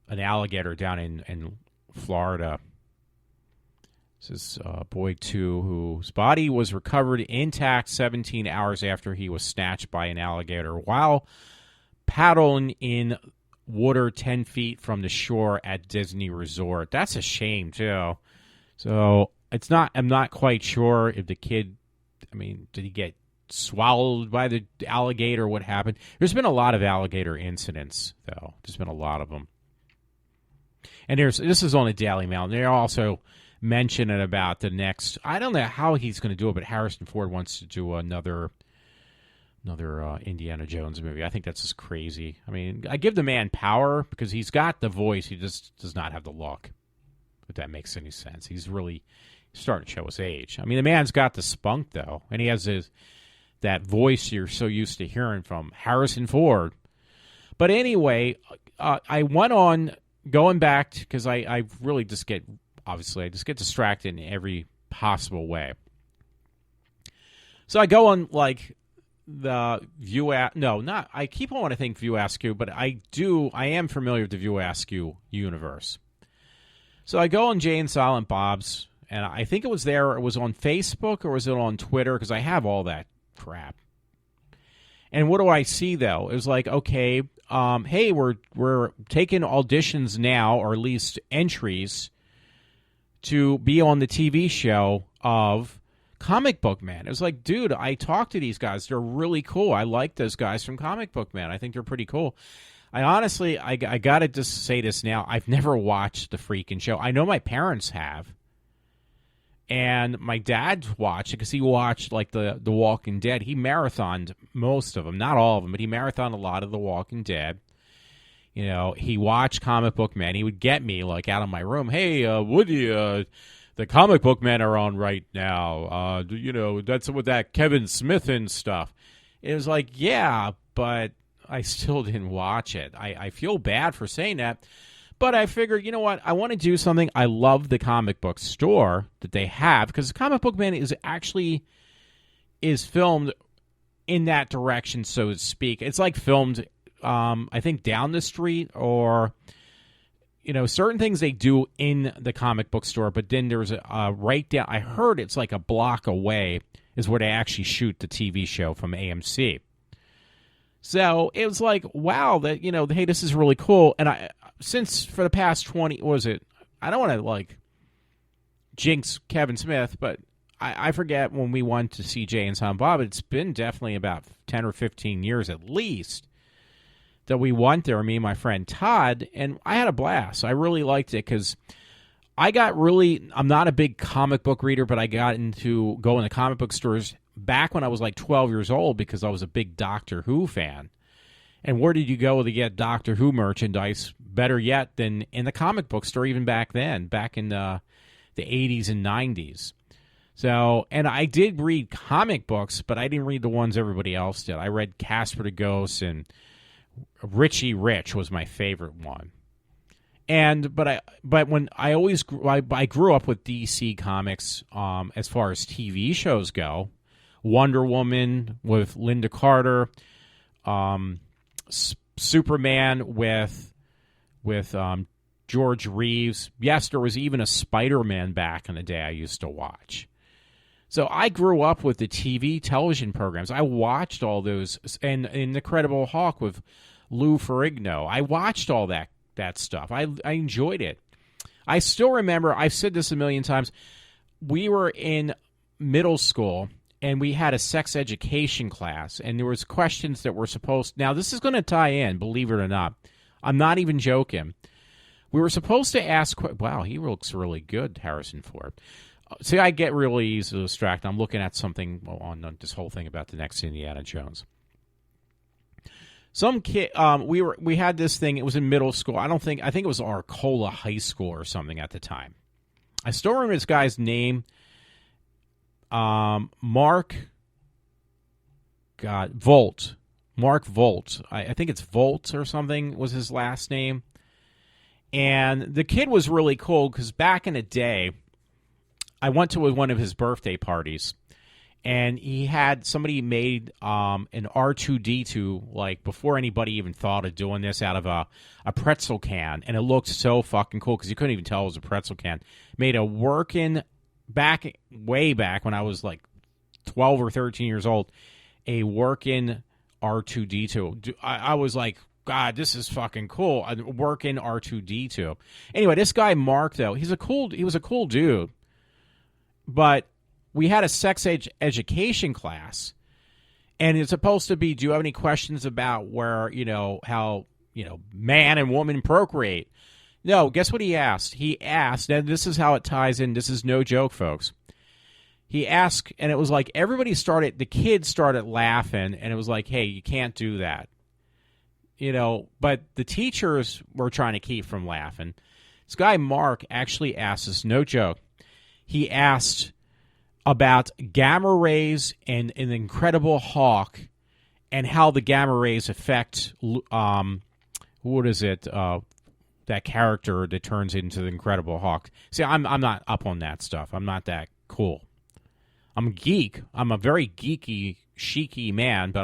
an alligator down in Florida. This is boy 2 whose body was recovered intact 17 hours after he was snatched by an alligator while paddling in water 10 feet from the shore at Disney Resort. That's a shame, too. So I'm not quite sure if the kid, did he get swallowed by the alligator? What happened? There's been a lot of alligator incidents, though. There's been a lot of them. And this is on the Daily Mail. They're also mentioning about the next, I don't know how he's going to do it, but Harrison Ford wants to do another Indiana Jones movie. I think that's just crazy. I give the man power because he's got the voice. He just does not have the look, if that makes any sense. He's really starting to show his age. The man's got the spunk, though, and he has that voice you're so used to hearing from Harrison Ford. But anyway, I went on going back because I really just get distracted in every possible way. So I go on, like, the I keep on wanting to think viewaskew, but I am familiar with the viewaskew universe. So I go on Jay and Silent Bob's, and I think it was on Facebook, or was it on Twitter, because I have all that crap. And what do I see, though? It was like, okay, hey, we're taking auditions now, or at least entries, to be on the TV show of Comic Book Man. It was like, dude, I talked to these guys. They're really cool. I like those guys from Comic Book Man. I think they're pretty cool. I honestly, I got to just say this now. I've never watched the freaking show. I know my parents have. And my dad watched it because he watched, like, the Walking Dead. He marathoned most of them. Not all of them, but he marathoned a lot of The Walking Dead. He watched Comic Book Man. He would get me, like, out of my room. Hey, Woody, the Comic Book Men are on right now. That's with that Kevin Smith and stuff. It was like, yeah, but I still didn't watch it. I feel bad for saying that. But I figured, you know what? I want to do something. I love the comic book store that they have, because Comic Book Man is filmed in that direction, so to speak. It's like filmed, I think, down the street, or certain things they do in the comic book store, but then there's a right down. I heard it's like a block away is where they actually shoot the TV show from AMC. So it was like, wow, that hey, this is really cool. And since for the past 20, I don't want to like jinx Kevin Smith, but I forget when we went to see Jay and Silent Bob. It's been definitely about 10 or 15 years at least that we went there, me and my friend Todd, and I had a blast. I really liked it because I'm not a big comic book reader, but I got into going to comic book stores back when I was like 12 years old because I was a big Doctor Who fan. And where did you go to get Doctor Who merchandise, better yet, than in the comic book store even back then, back in the 80s and 90s. So, and I did read comic books, but I didn't read the ones everybody else did. I read Casper the Ghost, and Richie Rich was my favorite one. But when I always I grew up with DC Comics as far as TV shows go. Wonder Woman with Linda Carter, Superman with George Reeves. Yes, there was even a Spider-Man back in the day I used to watch. So I grew up with the television programs. I watched all those, and Incredible Hulk with Lou Ferrigno. I watched all that stuff. I enjoyed it. I still remember, I've said this a million times, we were in middle school, and we had a sex education class, and there was questions that were supposed... Now, this is going to tie in, believe it or not. I'm not even joking. We were supposed to ask... Wow, he looks really good, Harrison Ford. See, I get really easily distracted. I'm looking at something on this whole thing about the next Indiana Jones. Some kid, we had this thing. It was in middle school. I think it was Arcola High School or something at the time. I still remember this guy's name. Mark Volt. Mark Volt. I think it's Volt or something was his last name. And the kid was really cool because back in the day, I went to one of his birthday parties, and he had somebody made an R2-D2, like, before anybody even thought of doing this, out of a pretzel can, and it looked so fucking cool because you couldn't even tell it was a pretzel can. Made a working, way back when I was like 12 or 13 years old, a working R2-D2. I was like, God, this is fucking cool. A working R2-D2. Anyway, this guy Mark, though, he was a cool dude. But we had a sex education class, and it's supposed to be, do you have any questions about where, how, man and woman procreate? No, guess what he asked? He asked, and this is how it ties in. This is no joke, folks. He asked, and it was like the kids started laughing, and it was like, hey, you can't do that. But the teachers were trying to keep from laughing. This guy, Mark, actually asked us, no joke, he asked about gamma rays and an Incredible Hulk and how the gamma rays affect, that character that turns into the Incredible Hulk. See, I'm not up on that stuff. I'm not that cool. I'm a geek. I'm a very geeky, chicy man, but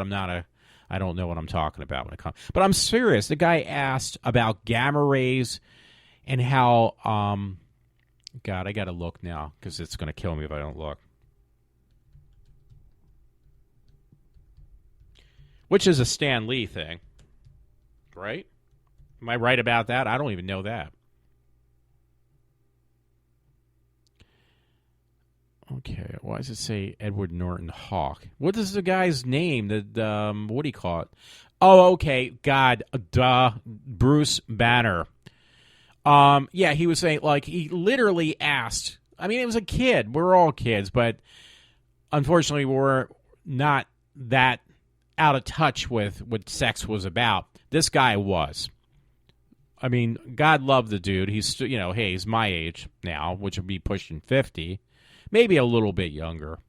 I don't know what I'm talking about when it comes. But I'm serious. The guy asked about gamma rays and how, God, I got to look now because it's going to kill me if I don't look. Which is a Stan Lee thing, right? Am I right about that? I don't even know that. Okay, why does it say Edward Norton Hawk? What is the guy's name? What do you call it? Oh, okay, God, Bruce Banner. Yeah, he was saying, like, he literally asked. I mean, it was a kid. We're all kids, but unfortunately, we're not that out of touch with what sex was about. This guy was. I mean, God love the dude. He's, hey, he's my age now, which would be pushing 50, maybe a little bit younger.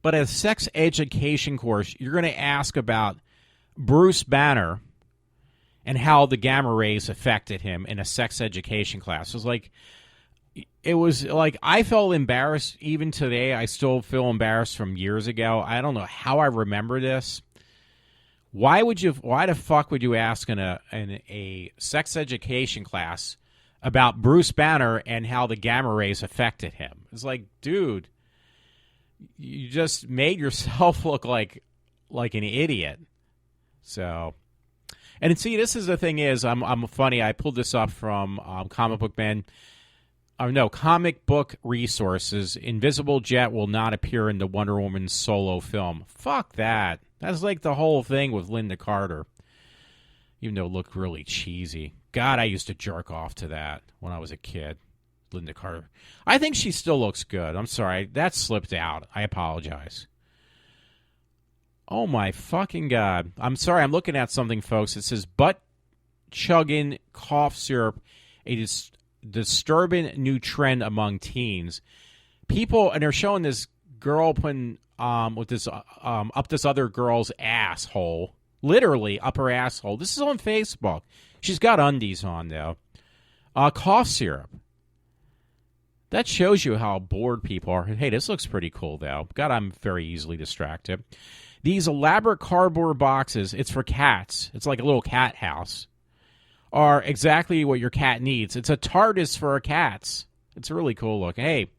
But at a sex education course, you're going to ask about Bruce Banner and how the gamma rays affected him in a sex education class. It was like I felt embarrassed. Even today, I still feel embarrassed from years ago. I don't know how I remember this. Why the fuck would you ask in a sex education class about Bruce Banner and how the gamma rays affected him? It's like, dude, you just made yourself look like an idiot. So, and see, this is the thing is, I'm funny. I pulled this up from Comic Book Resources. Invisible Jet will not appear in the Wonder Woman solo film. Fuck that. That's like the whole thing with Linda Carter. Even though it looked really cheesy. God, I used to jerk off to that when I was a kid. Linda Carter. I think she still looks good. I'm sorry. That slipped out. I apologize. Oh, my fucking God. I'm sorry. I'm looking at something, folks. It says butt-chugging cough syrup, a disturbing new trend among teens. People, and they're showing this girl putting with this up this other girl's asshole. Literally up her asshole. This is on Facebook. She's got undies on, though. Cough syrup. That shows you how bored people are. Hey, this looks pretty cool, though. God, I'm very easily distracted. These elaborate cardboard boxes, it's for cats. It's like a little cat house. Are exactly what your cat needs. It's a TARDIS for cats. It's a really cool look. Hey,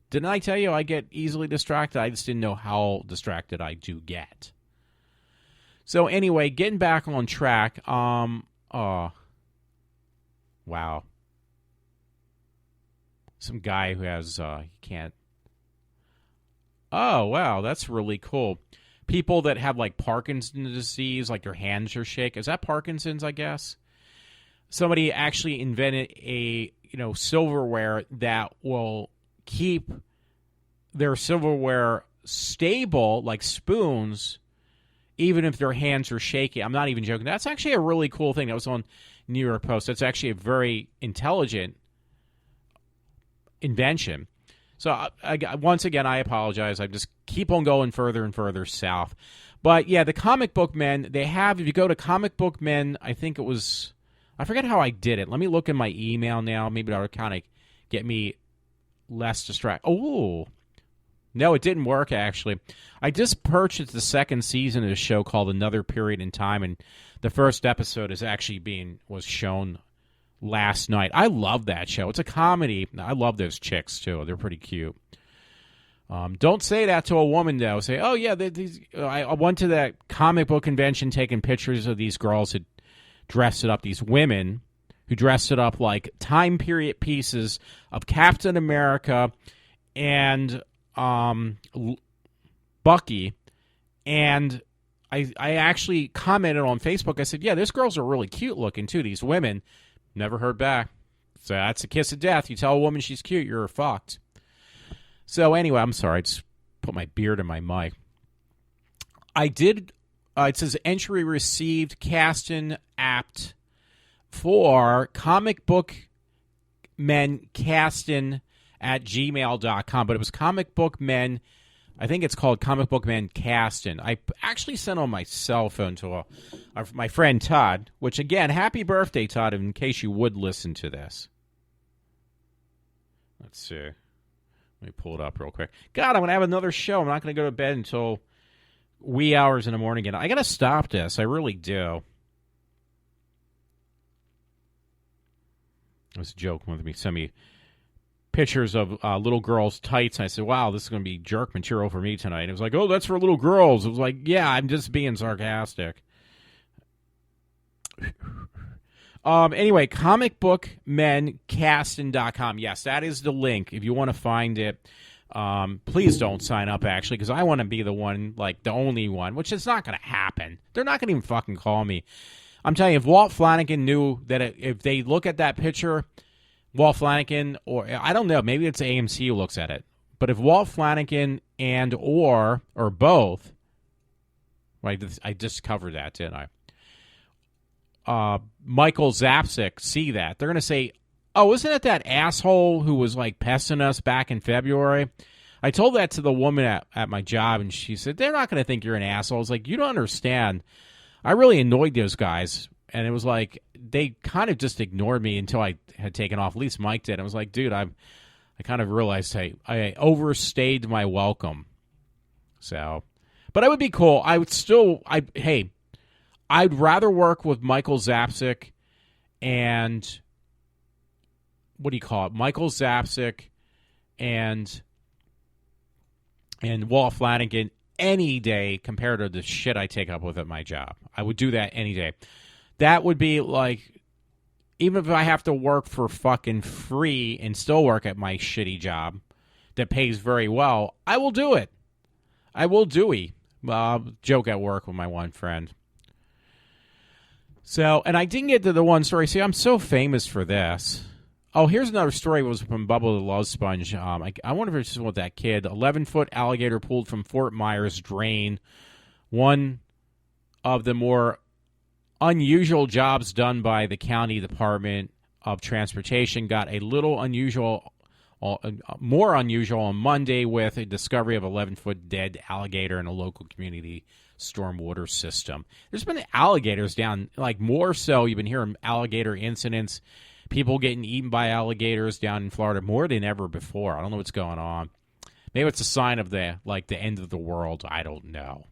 didn't I tell you I get easily distracted? I just didn't know how distracted I do get. So anyway, getting back on track. Wow. Some guy who has he can't. Oh wow, that's really cool. People that have like Parkinson's disease, like their hands are shaking. Is that Parkinson's? I guess. Somebody actually invented a silverware that will keep their silverware stable, like spoons, even if their hands are shaking. I'm not even joking. That's actually a really cool thing. That was on New York Post. That's actually a very intelligent invention. So once again, I apologize. I just keep on going further and further south. But yeah, the Comic Book Men, they have, if you go to Comic Book Men, I think it was, I forget how I did it. Let me look in my email now. Maybe that'll kind of get me less distracted. Oh, no, it didn't work, actually. I just purchased the second season of a show called Another Period in Time, and the first episode is actually was shown last night. I love that show. It's a comedy. I love those chicks, too. They're pretty cute. Don't say that to a woman, though. Say, oh, yeah, I went to that comic book convention taking pictures of these girls who dressed it up, these women who dressed it up like time period pieces of Captain America and Bucky. And I actually commented on Facebook. I said, yeah, these girls are really cute looking, too, these women. Never heard back. So that's a kiss of death. You tell a woman she's cute, you're fucked. So anyway, I'm sorry. I just put my beard in my mic. I did, it says entry received, casting apt for comic book men casting at gmail.com. But it was comic book men. I think it's called Comic Book Men Casting. I actually sent on my cell phone to my friend Todd, which, again, happy birthday, Todd, in case you would listen to this. Let's see. Let me pull it up real quick. God, I'm going to have another show. I'm not going to go to bed until wee hours in the morning again. I got to stop this. I really do. I was joking with me. Send me pictures of little girls' tights, and I said, wow, this is going to be jerk material for me tonight. And it was like, oh, that's for little girls. It was like, yeah, I'm just being sarcastic. Anyway, comicbookmencasting.com. Yes, that is the link. If you want to find it, please don't sign up, actually, because I want to be the one, like the only one, which is not going to happen. They're not going to even fucking call me. I'm telling you, if Walt Flanagan knew that if they look at that picture, Walt Flanagan, or I don't know, maybe it's AMC who looks at it. But if Walt Flanagan and or both, right? I just covered that, didn't I? Michael Zapsik see that, they're going to say, oh, isn't it that asshole who was like pesting us back in February? I told that to the woman at my job, and she said, they're not going to think you're an asshole. I was like, you don't understand. I really annoyed those guys. And it was like they kind of just ignored me until I had taken off. At least Mike did. I was like, dude, I kind of realized I overstayed my welcome. So, but it would be cool. I would still, hey, I'd rather work with Michael Zapsik and what do you call it? Michael Zapsik and Walt Flanagan any day compared to the shit I take up with at my job. I would do that any day. That would be like, even if I have to work for fucking free and still work at my shitty job that pays very well, I will do it. I will do it. Joke at work with my one friend. So, and I didn't get to the one story. See, I'm so famous for this. Oh, here's another story. It was from Bubble the Love Sponge. I wonder if it's just with that kid. 11-foot alligator pulled from Fort Myers drain. One of the more unusual jobs done by the County Department of Transportation got a little more unusual on Monday with a discovery of 11-foot dead alligator in a local community stormwater system. There's been alligators down, like more so. You've been hearing alligator incidents. People getting eaten by alligators down in Florida more than ever before. I don't know what's going on. Maybe it's a sign of the end of the world. I don't know.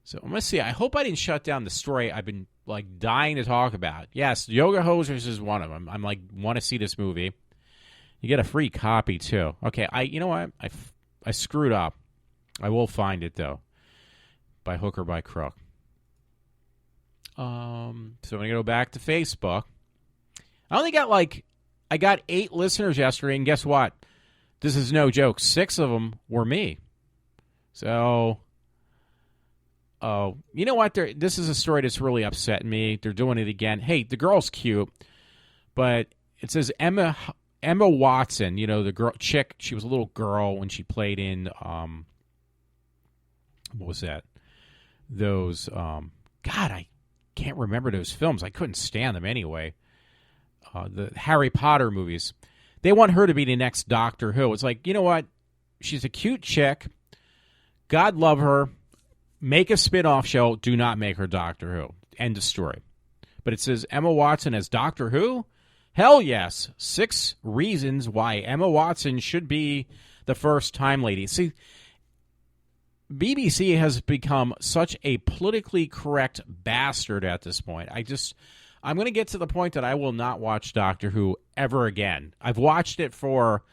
So let's see. I hope I didn't shut down the story I've been like dying to talk about. Yes, Yoga Hosers is one of them. I'm like, want to see this movie. You get a free copy too. Okay, you know what? I screwed up. I will find it though, by hook or by crook. So I'm going to go back to Facebook. I only got I got 8 listeners yesterday, and guess what? This is no joke. 6 of them were me. So, you know what? This is a story that's really upsetting me. They're doing it again. Hey, the girl's cute, but it says Emma Watson, you know, the chick, she was a little girl when she played in, what was that? Those, God, I can't remember those films. I couldn't stand them anyway. The Harry Potter movies. They want her to be the next Doctor Who. It's like, you know what? She's a cute chick. God love her. Make a spin-off show. Do not make her Doctor Who. End of story. But it says Emma Watson as Doctor Who? Hell yes. 6 reasons why Emma Watson should be the first Time Lady. See, BBC has become such a politically correct bastard at this point. I'm going to get to the point that I will not watch Doctor Who ever again. I've watched it for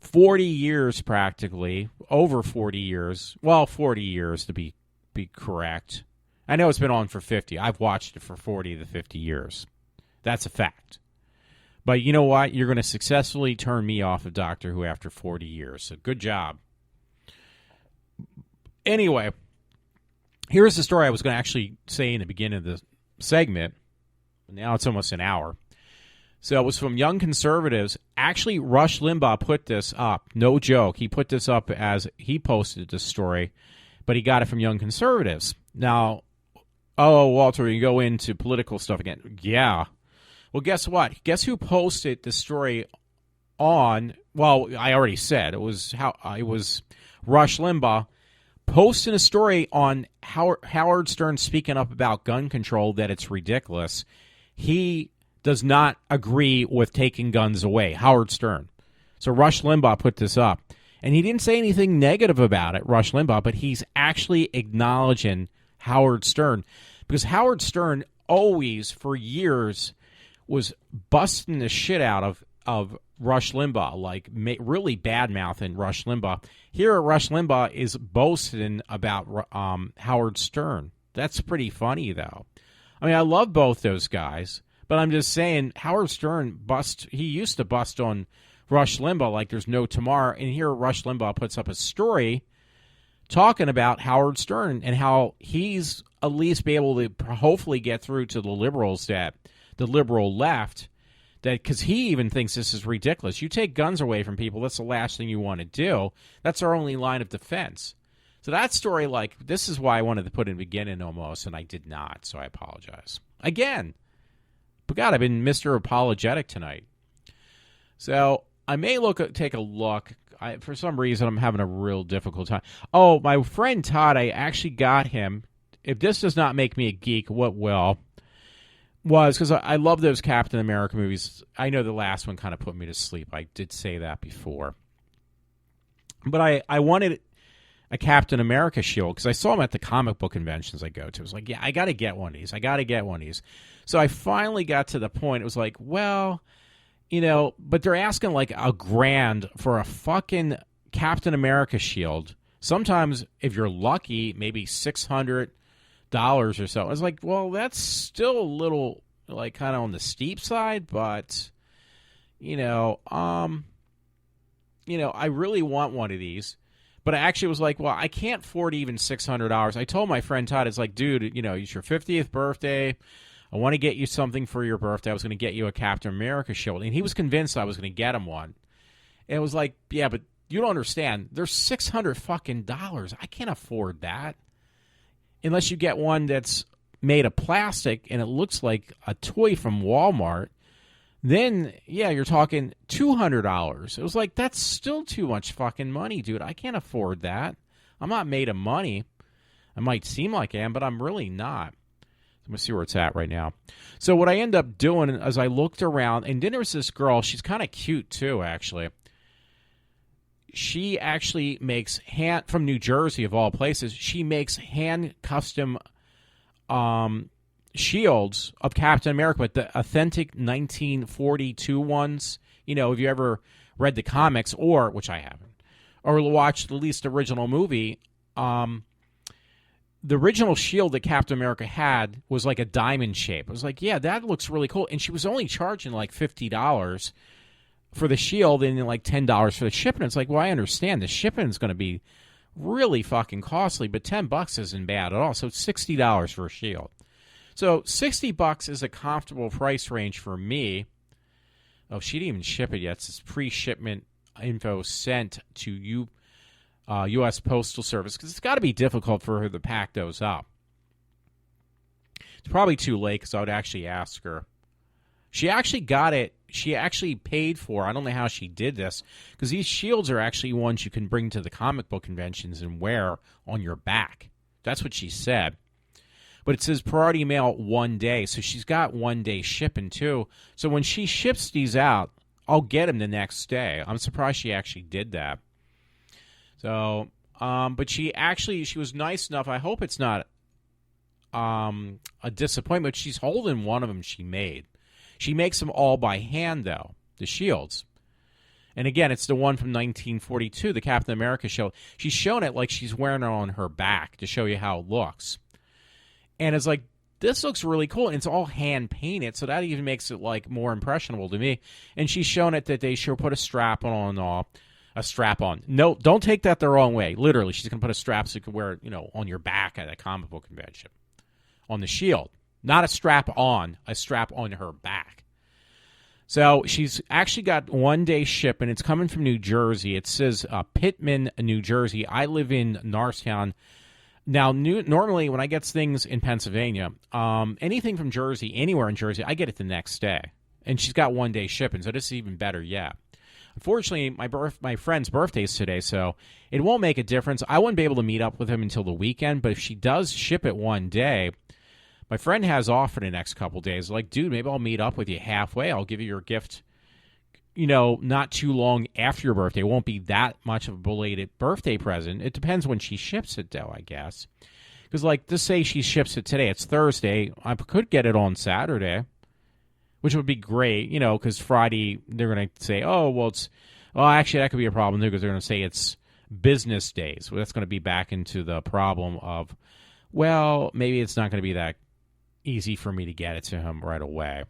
40 years practically, over 40 years. Well, 40 years to be correct. I know it's been on for 50. I've watched it for 40 to 50 years. That's a fact. But you know what? You're going to successfully turn me off of Doctor Who after 40 years. So good job. Anyway, here's the story I was going to actually say in the beginning of the segment. Now it's almost an hour. So it was from Young Conservatives. Actually, Rush Limbaugh put this up. No joke. He put this up as he posted this story, but he got it from Young Conservatives. Now, Walter, you go into political stuff again. Yeah. Well, guess what? Guess who posted the story on? Well, I already said it was Rush Limbaugh posting a story on Howard Stern speaking up about gun control, that it's ridiculous. He does not agree with taking guns away, Howard Stern. So Rush Limbaugh put this up. And he didn't say anything negative about it, Rush Limbaugh, but he's actually acknowledging Howard Stern. Because Howard Stern always, for years, was busting the shit out of Rush Limbaugh, like really bad-mouthing Rush Limbaugh. Here, Rush Limbaugh is boasting about Howard Stern. That's pretty funny, though. I mean, I love both those guys, but I'm just saying Howard Stern he used to bust on Rush Limbaugh like there's no tomorrow, and here Rush Limbaugh puts up a story talking about Howard Stern and how he's at least be able to hopefully get through to the liberals, that the liberal left, that because he even thinks this is ridiculous. You take guns away from people, that's the last thing you want to do. That's our only line of defense. So that story, this is why I wanted to put in the beginning almost, and I did not, so I apologize. Again, but God, I've been Mr. Apologetic tonight. So I may take a look. For some reason, I'm having a real difficult time. Oh, my friend Todd, I actually got him. If this does not make me a geek, what will? Was because I love those Captain America movies. I know the last one kind of put me to sleep. I did say that before. But I wanted a Captain America shield because I saw them at the comic book conventions I go to. I was like, yeah, I got to get one of these. I got to get one of these. So I finally got to the point. It was like, well, but they're asking like $1,000 for a fucking Captain America shield. Sometimes, if you're lucky, maybe $600 or so. I was like, well, that's still a little like kind of on the steep side, but I really want one of these. But I actually was like, well, I can't afford even $600. I told my friend Todd, it's like, dude, it's your 50th birthday. I want to get you something for your birthday. I was going to get you a Captain America shield. And he was convinced I was going to get him one. And it was like, yeah, but you don't understand. There's $600 fucking dollars. I can't afford that. Unless you get one that's made of plastic and it looks like a toy from Walmart. Then, yeah, you're talking $200. It was like, that's still too much fucking money, dude. I can't afford that. I'm not made of money. I might seem like I am, but I'm really not. Let me see where it's at right now. So what I end up doing as I looked around, and then there was this girl. She's kind of cute, too, actually. She actually makes from New Jersey, of all places, she makes hand custom shields of Captain America, but the authentic 1942 ones. Have you ever read the comics, which I haven't, or watched the least original movie? The original shield that Captain America had was like a diamond shape. I was like, yeah, that looks really cool. And she was only charging like $50 for the shield and like $10 for the shipping. It's like, well, I understand the shipping is going to be really fucking costly, but $10 isn't bad at all. So it's $60 for a shield. So $60 is a comfortable price range for me. Oh, she didn't even ship it yet. It's pre-shipment info sent to you. U.S. Postal Service, because it's got to be difficult for her to pack those up. It's probably too late because I would actually ask her. She actually got it. She actually paid for. I don't know how she did this, because these shields are actually ones you can bring to the comic book conventions and wear on your back. That's what she said. But it says priority mail 1 day, so she's got 1 day shipping too. So when she ships these out, I'll get them the next day. I'm surprised she actually did that. So, but she was nice enough. I hope it's not a disappointment. She's holding one of them she made. She makes them all by hand, though, the shields. And again, it's the one from 1942, the Captain America shield. She's shown it like she's wearing it on her back to show you how it looks. And it's like, this looks really cool. And it's all hand painted, so that even makes it like more impressionable to me. And she's shown it that they should put a strap on and all. A strap on. No, don't take that the wrong way. Literally, she's going to put a strap so you can wear it, on your back at a comic book convention. On the shield. Not a strap on her back. So she's actually got 1 day shipping. It's coming from New Jersey. It says Pittman, New Jersey. I live in Norristown. Now, normally when I get things in Pennsylvania, anything from Jersey, anywhere in Jersey, I get it the next day. And she's got 1 day shipping, so this is even better yet. Unfortunately, my friend's birthday is today, so it won't make a difference. I wouldn't be able to meet up with him until the weekend, but if she does ship it 1 day, my friend has off for the next couple days. Like, dude, maybe I'll meet up with you halfway. I'll give you your gift, not too long after your birthday. It won't be that much of a belated birthday present. It depends when she ships it, though, I guess. Because, like, just say she ships it today. It's Thursday. I could get it on Saturday. Which would be great, because Friday they're going to say, actually that could be a problem too, because they're going to say it's business days. So that's going to be back into the problem of, well, maybe it's not going to be that easy for me to get it to him right away.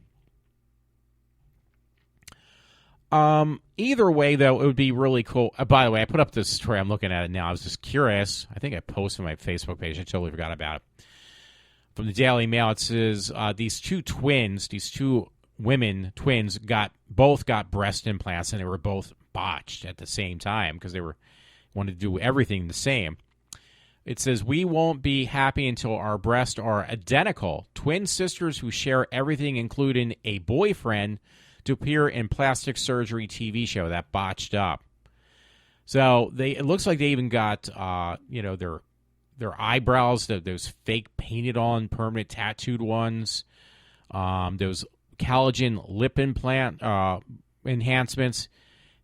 Either way, though, it would be really cool. By the way, I put up this story. I'm looking at it now. I was just curious. I think I posted on my Facebook page. I totally forgot about it. From the Daily Mail, it says these two women twins both got breast implants, and they were both botched at the same time because they wanted to do everything the same. It says, we won't be happy until our breasts are identical. Twin sisters who share everything, including a boyfriend, to appear in plastic surgery TV show that botched up. So it looks like they even got their eyebrows, those fake painted on permanent tattooed ones, those collagen lip implant enhancements.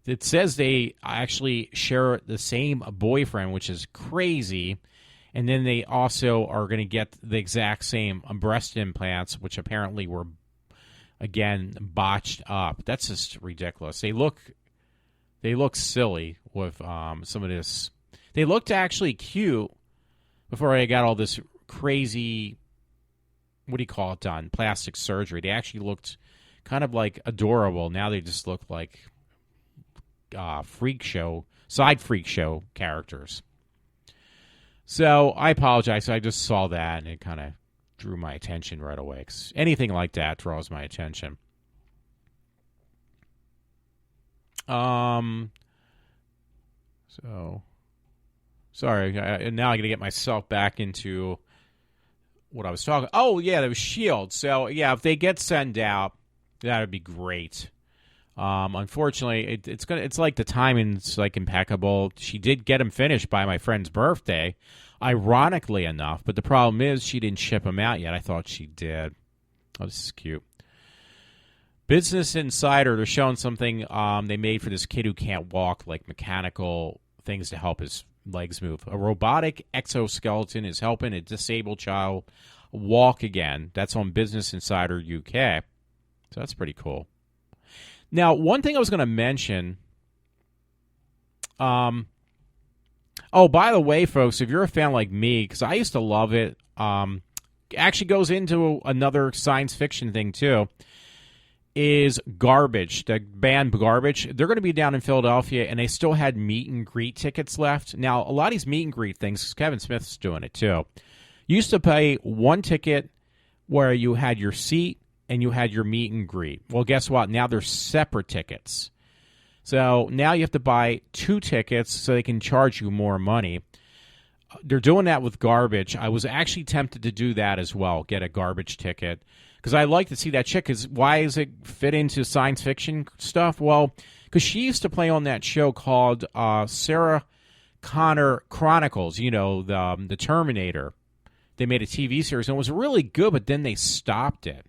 It says they actually share the same boyfriend, which is crazy. And then they also are going to get the exact same breast implants, which apparently were, again, botched up. That's just ridiculous. They look silly with some of this. They looked actually cute before I got all this crazy, what do you call it, done, plastic surgery. They actually looked kind of like adorable. Now they just look like side freak show characters. So I apologize. I just saw that and it kind of drew my attention right away. 'Cause anything like that draws my attention. So sorry. Now I got to get myself back into what I was talking. Oh yeah, there was S.H.I.E.L.D. So yeah, if they get sent out, that would be great. Unfortunately, it's like the timing's like impeccable. She did get them finished by my friend's birthday, ironically enough. But the problem is she didn't ship them out yet. I thought she did. Oh, this is cute. Business Insider, they're showing something they made for this kid who can't walk, like mechanical things to help his legs move. A robotic exoskeleton is helping a disabled child walk again. That's on Business Insider UK. So that's pretty cool. Now, one thing I was going to mention, by the way, folks, if you're a fan like me, because I used to love it, actually goes into another science fiction thing, too, is Garbage, the band Garbage. They're going to be down in Philadelphia, and they still had meet and greet tickets left. Now, a lot of these meet and greet things, Kevin Smith's doing it, too. You used to pay one ticket where you had your seat, and you had your meet and greet. Well, guess what? Now they're separate tickets. So now you have to buy two tickets so they can charge you more money. They're doing that with Garbage. I was actually tempted to do that as well, get a Garbage ticket, because I like to see that chick. Because why does it fit into science fiction stuff? Well, because she used to play on that show called Sarah Connor Chronicles, the Terminator. They made a TV series, and it was really good, but then they stopped it.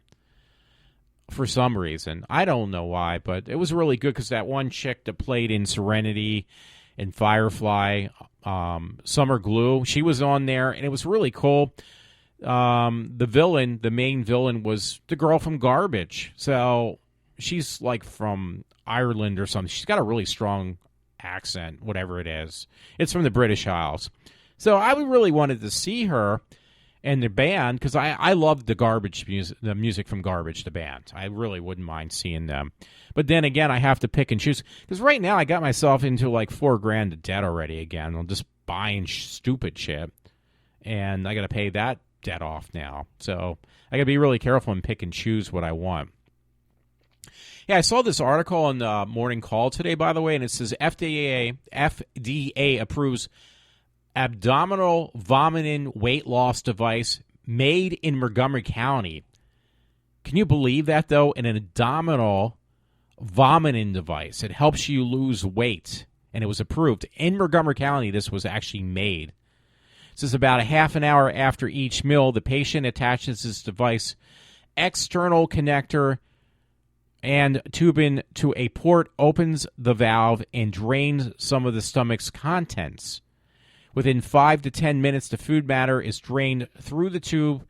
For some reason. I don't know why, but it was really good because that one chick that played in Serenity and Firefly, Summer Glue, she was on there, and it was really cool. The main villain, was the girl from Garbage. So she's like from Ireland or something. She's got a really strong accent, whatever it is. It's from the British Isles. So I really wanted to see her and the band, because I love the Garbage music, the music from Garbage, the band. I really wouldn't mind seeing them. But then again, I have to pick and choose. Because right now I got myself into like $4,000 of debt already again. I'm just buying stupid shit. And I got to pay that debt off now. So I got to be really careful and pick and choose what I want. Yeah, I saw this article in the Morning Call today, by the way, and it says FDA approves abdominal vomiting weight loss device made in Montgomery County. Can you believe that, though? An abdominal vomiting device. It helps you lose weight, and it was approved. In Montgomery County, this was actually made. This is about a half an hour after each meal. The patient attaches this device, external connector, and tubing to a port, opens the valve, and drains some of the stomach's contents. Within 5 to 10 minutes, the food matter is drained through the tube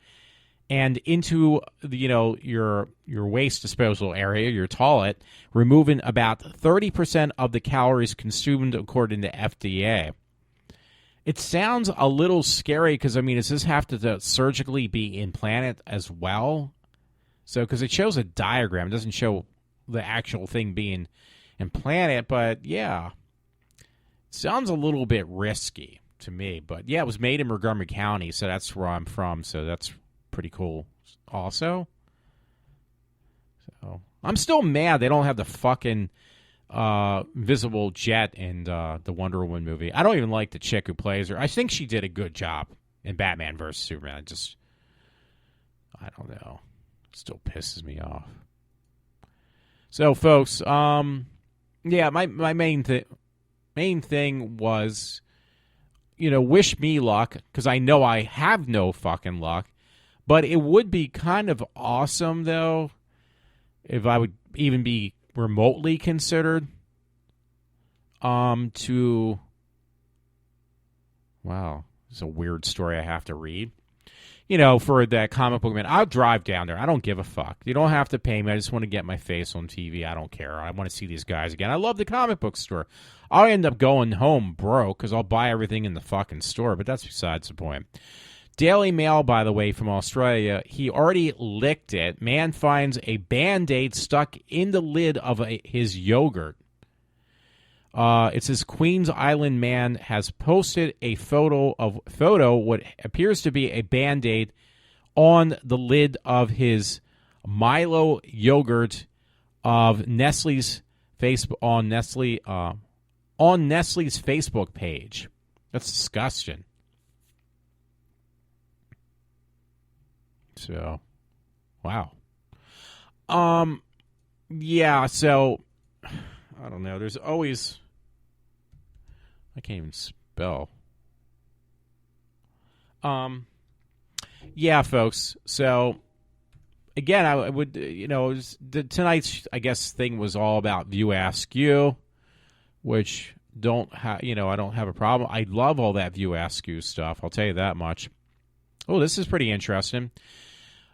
and into your waste disposal area, your toilet, removing about 30% of the calories consumed, according to FDA. It sounds a little scary because, does this have to surgically be implanted as well? So, because it shows a diagram, it doesn't show the actual thing being implanted, but yeah, it sounds a little bit risky to me. But yeah, it was made in Montgomery County, so that's where I'm from, so that's pretty cool also. So I'm still mad they don't have the fucking visible jet in the Wonder Woman movie. I don't even like the chick who plays her. I think she did a good job in Batman vs. Superman. I don't know. It still pisses me off. So, folks, yeah, my main thing was, wish me luck, because I know I have no fucking luck. But it would be kind of awesome, though, if I would even be remotely considered to... Wow, it's a weird story I have to read. You know, for that comic book man, I'll drive down there. I don't give a fuck. You don't have to pay me. I just want to get my face on TV. I don't care. I want to see these guys again. I love the comic book store. I'll end up going home broke because I'll buy everything in the fucking store, but that's besides the point. Daily Mail, by the way, from Australia, he already licked it. Man finds a Band-Aid stuck in the lid of his yogurt. It says Queens Island man has posted a photo what appears to be a Band-Aid on the lid of his Milo yogurt of Nestle's on Nestle's Facebook page. That's disgusting. So, wow. Yeah, so I don't know. There's always... I can't even spell. Yeah, folks. So, again, I would, tonight's, I guess, thing was all about View Askew, which I don't have a problem. I love all that View Askew stuff. I'll tell you that much. Oh, this is pretty interesting.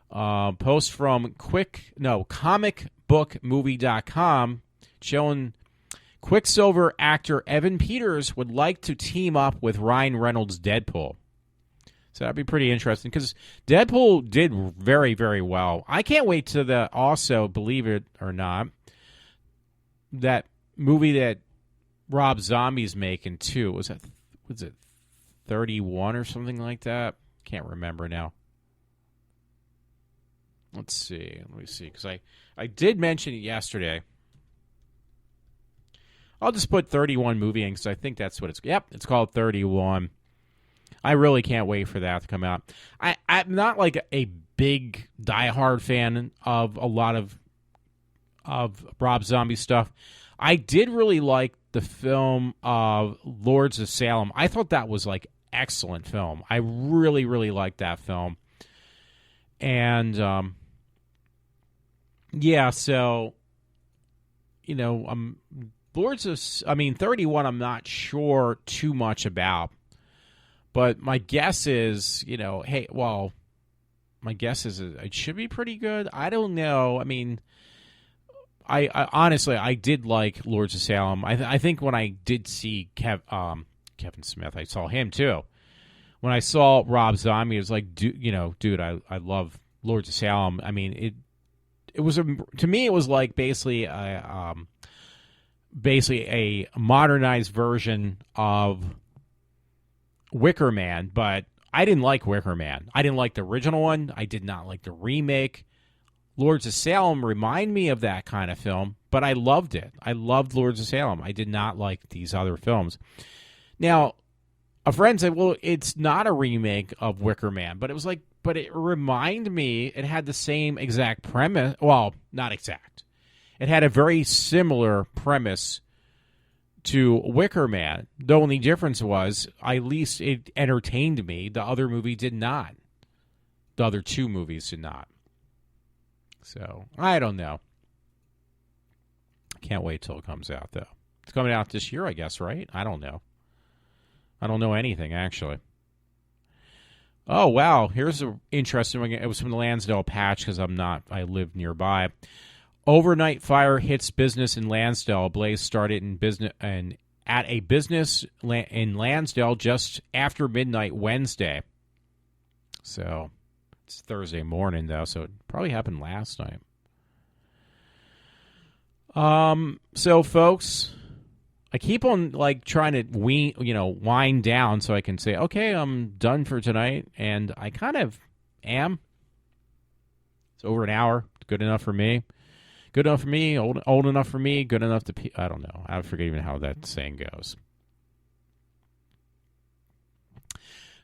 Post from comicbookmovie.com showing Quicksilver actor Evan Peters would like to team up with Ryan Reynolds' Deadpool. So that'd be pretty interesting because Deadpool did very, very well. I can't wait to also, believe it or not, that movie that Rob Zombie's making too. Was it 31 or something like that? Can't remember now. Let me see, because I did mention it yesterday. I'll just put 31 movie in because I think that's what it's... Yep, it's called 31. I really can't wait for that to come out. I'm not like a big diehard fan of a lot of Rob Zombie stuff. I did really like the film of Lords of Salem. I thought that was like excellent film. I really, really liked that film. And, yeah, so, 31 I'm not sure too much about. But my guess is, my guess is it should be pretty good. I don't know. I mean, I honestly, I did like Lords of Salem. I think when I did see Kevin Smith, I saw him too. When I saw Rob Zombie, it was like, dude, I love Lords of Salem. I mean, it was to me, it was like basically a modernized version of Wicker Man, but I didn't like Wicker Man. I didn't like the original one. I did not like the remake. Lords of Salem remind me of that kind of film, but I loved it. I loved Lords of Salem. I did not like these other films. Now, a friend said, well, it's not a remake of Wicker Man, but it reminded me, it had the same exact premise. Well, not exact. It had a very similar premise to Wicker Man. The only difference was, at least it entertained me. The other movie did not. The other two movies did not. So, I don't know. Can't wait till it comes out, though. It's coming out this year, I guess, right? I don't know. I don't know anything, actually. Oh, wow. Here's an interesting one. It was from the Lansdale Patch because I live nearby. Overnight fire hits business in Lansdale. A blaze started at a business in Lansdale just after midnight Wednesday. So it's Thursday morning, though, so it probably happened last night. So, folks, I keep on trying to wind down so I can say, okay, I'm done for tonight, and I kind of am. It's over an hour. Good enough for me. Good enough for me, old enough for me, good enough to... I don't know. I forget even how that saying goes.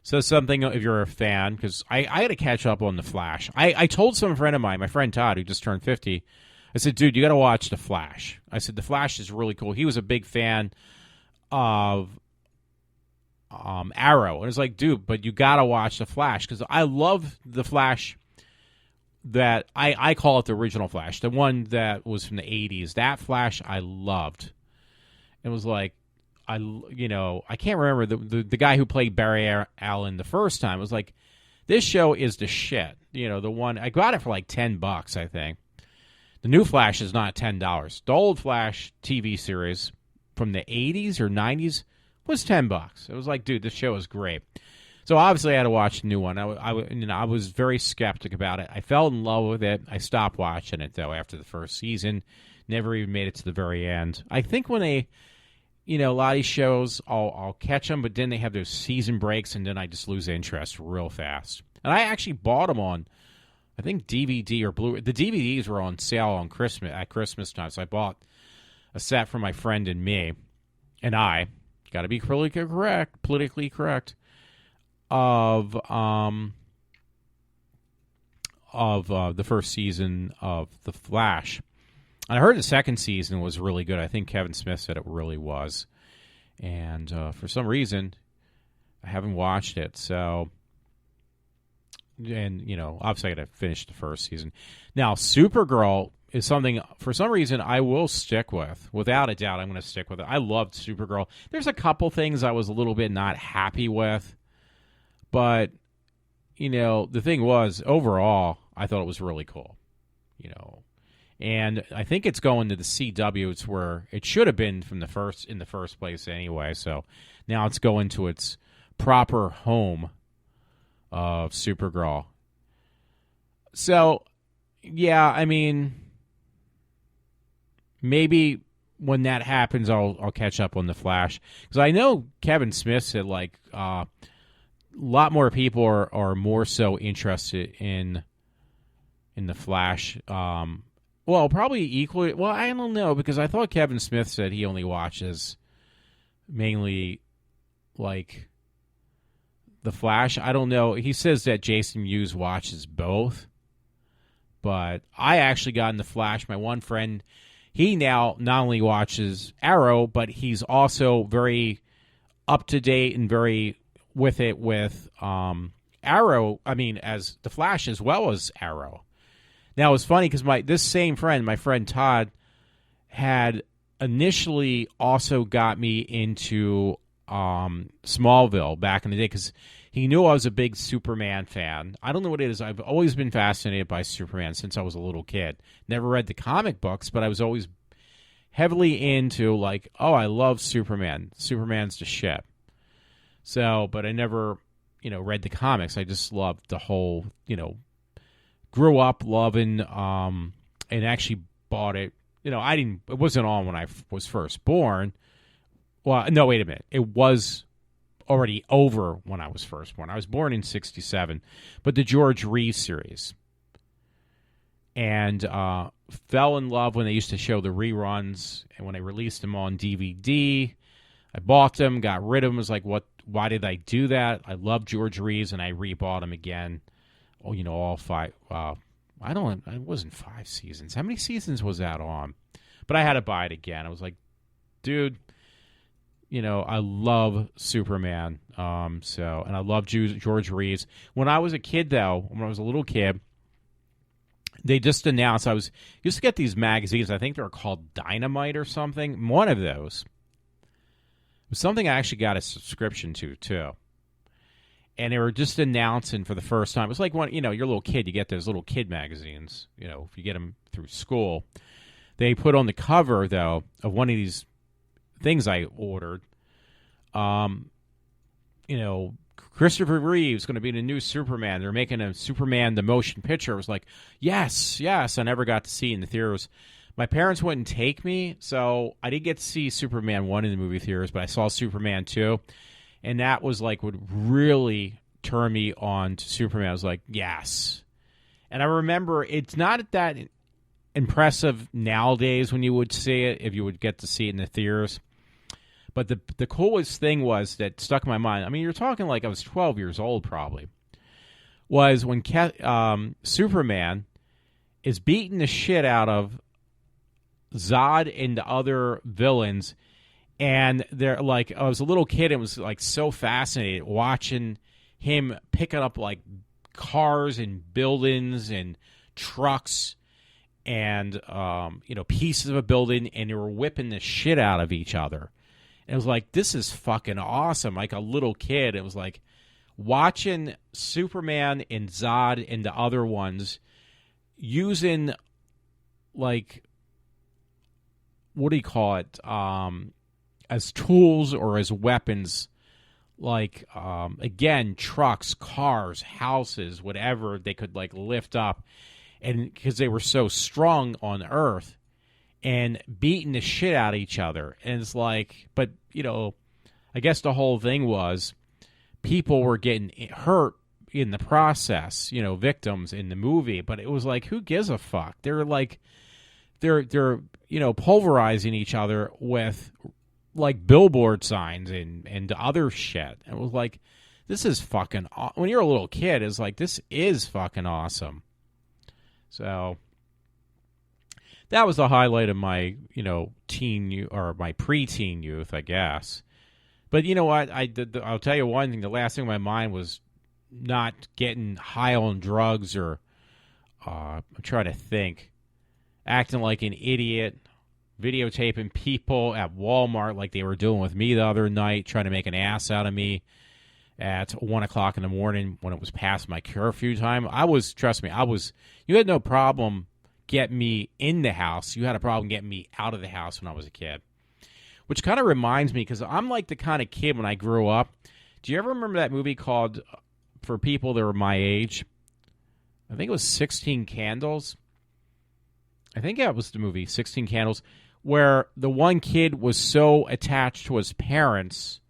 So something, if you're a fan, because I had to catch up on The Flash. I told some friend of mine, my friend Todd, who just turned 50, I said, dude, you got to watch The Flash. I said, The Flash is really cool. He was a big fan of Arrow. And it's like, dude, but you got to watch The Flash, because I love The Flash... that I call it the original Flash, the one that was from the 80s. That Flash I loved. It was like, I can't remember the guy who played Barry Allen the first time. It was like, this show is the shit. The one I got it for like $10, I think. The new Flash is not $10. The old Flash TV series from the 80s or 90s was $10. It was like, dude, this show is great. So obviously I had to watch the new one. I was very skeptic about it. I fell in love with it. I stopped watching it, though, after the first season. Never even made it to the very end. I think when they, a lot of these shows, I'll catch them, but then they have those season breaks, and then I just lose interest real fast. And I actually bought them on, I think, DVD or Blu-ray. The DVDs were on sale at Christmas time, so I bought a set for my friend and me, and I, got to be politically correct, of the first season of The Flash. And I heard the second season was really good. I think Kevin Smith said it really was. And for some reason, I haven't watched it. So, and, obviously I got to finish the first season. Now, Supergirl is something, for some reason, I will stick with. Without a doubt, I'm going to stick with it. I loved Supergirl. There's a couple things I was a little bit not happy with. But, the thing was, overall, I thought it was really cool. And I think it's going to the CW. It's where it should have been in the first place anyway. So now it's going to its proper home of Supergirl. So, yeah, I mean, maybe when that happens, I'll catch up on The Flash. Because I know Kevin Smith said, like, a lot more people are more so interested in The Flash. Well, probably equally. Well, I don't know, because I thought Kevin Smith said he only watches mainly, like, The Flash. I don't know. He says that Jason Mewes watches both. But I actually got in The Flash. My one friend, he now not only watches Arrow, but he's also very up-to-date and very with it with Arrow. I mean, as The Flash as well as Arrow. Now, it's funny because this same friend, my friend Todd, had initially also got me into Smallville back in the day because he knew I was a big Superman fan. I don't know what it is. I've always been fascinated by Superman since I was a little kid. Never read the comic books, but I was always heavily into, like, oh, I love Superman. Superman's the shit. So, but I never, read the comics. I just loved the whole, grew up loving, and actually bought it. It wasn't on when I was first born. Well, no, wait a minute. It was already over when I was first born. I was born in 1967, but the George Reeves series. And fell in love when they used to show the reruns, and when they released them on DVD, I bought them, got rid of them. Was like, what? Why did I do that? I love George Reeves, and I rebought them again. Oh, all 5. It wasn't 5 seasons. How many seasons was that on? But I had to buy it again. I was like, dude, I love Superman. And I love George Reeves. When I was a kid, though, when I was a little kid, they just announced, used to get these magazines. I think they were called Dynamite or something. One of those. It was something I actually got a subscription to, too. And they were just announcing for the first time. It was like when, you're a little kid, you get those little kid magazines, if you get them through school. They put on the cover, though, of one of these things I ordered, Christopher Reeve's going to be the new Superman. They're making a Superman the motion picture. It was like, yes. I never got to see it in the theaters. My parents wouldn't take me, so I didn't get to see Superman 1 in the movie theaters, but I saw Superman 2. And that was like would really turn me on to Superman. I was like, yes. And I remember it's not that impressive nowadays when you would see it, if you would get to see it in the theaters. But the coolest thing was that stuck in my mind. I mean, you're talking like I was 12 years old probably. Was when Superman is beating the shit out of Zod and the other villains. And they're like, I was a little kid and was like so fascinated watching him picking up like cars and buildings and trucks and pieces of a building, and they were whipping the shit out of each other. And it was like, this is fucking awesome. Like a little kid, it was like watching Superman and Zod and the other ones using, like, what do you call it, as tools or as weapons, like, again, trucks, cars, houses, whatever they could, like, lift up, and because they were so strong on Earth, and beating the shit out of each other. And it's like, but, you know, I guess the whole thing was people were getting hurt in the process, you know, victims in the movie, but it was like, who gives a fuck? They're like, they're you know, pulverizing each other with, like, billboard signs and other shit. And it was like, this is fucking, when you're a little kid, it's like, this is fucking awesome. So that was the highlight of my, you know, or my preteen youth, I guess. But you know what? I'll tell you one thing. The last thing on my mind was not getting high on drugs or I'm trying to think, acting like an idiot, videotaping people at Walmart like they were doing with me the other night, trying to make an ass out of me at 1 o'clock in the morning when it was past my curfew time. Trust me, you had no problem getting me in the house. You had a problem getting me out of the house when I was a kid. Which kind of reminds me, because I'm like the kind of kid when I grew up. Do you ever remember that movie called, for people that were my age, I think it was 16 Candles? I think that was the movie, 16 Candles, where the one kid was so attached to his parents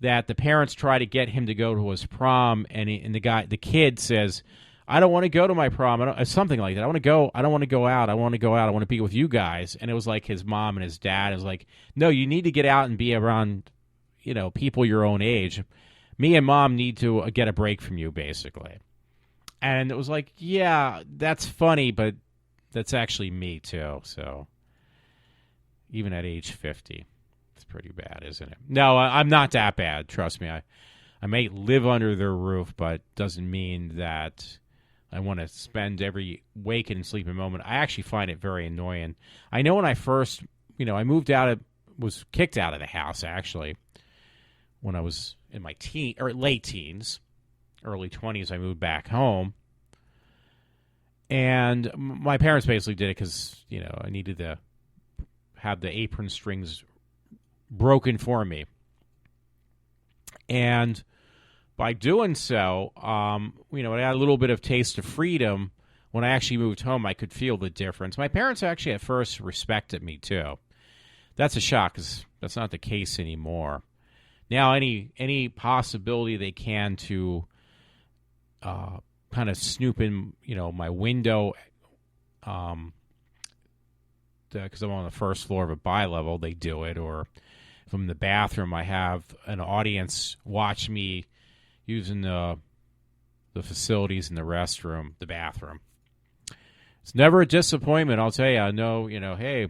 that the parents try to get him to go to his prom, and the kid says, I don't want to go to my prom. Something like that. I don't want to go out. I want to be with you guys. And it was like his mom and his dad. It was like, no, you need to get out and be around, you know, people your own age. Me and mom need to get a break from you, basically. And it was like, yeah, that's funny, but that's actually me too. So even at age 50, it's pretty bad, isn't it? No, I'm not that bad. Trust me. I may live under their roof, but doesn't mean that I want to spend every waking and sleeping moment. I actually find it very annoying. I know when I first, you know, I was kicked out of the house, actually, when I was in my late teens, early 20s. I moved back home. And my parents basically did it because, you know, I needed to have the apron strings broken for me. And by doing so, you know, I had a little bit of taste of freedom. When I actually moved home, I could feel the difference. My parents actually at first respected me, too. That's a shock, because that's not the case anymore. Now, any possibility they can to kind of snoop in, you know, my window, because I'm on the first floor of a bi-level, they do it. Or if I'm in the bathroom, I have an audience watch me using the facilities in the restroom, the bathroom. It's never a disappointment, I'll tell you. I know, you know, hey,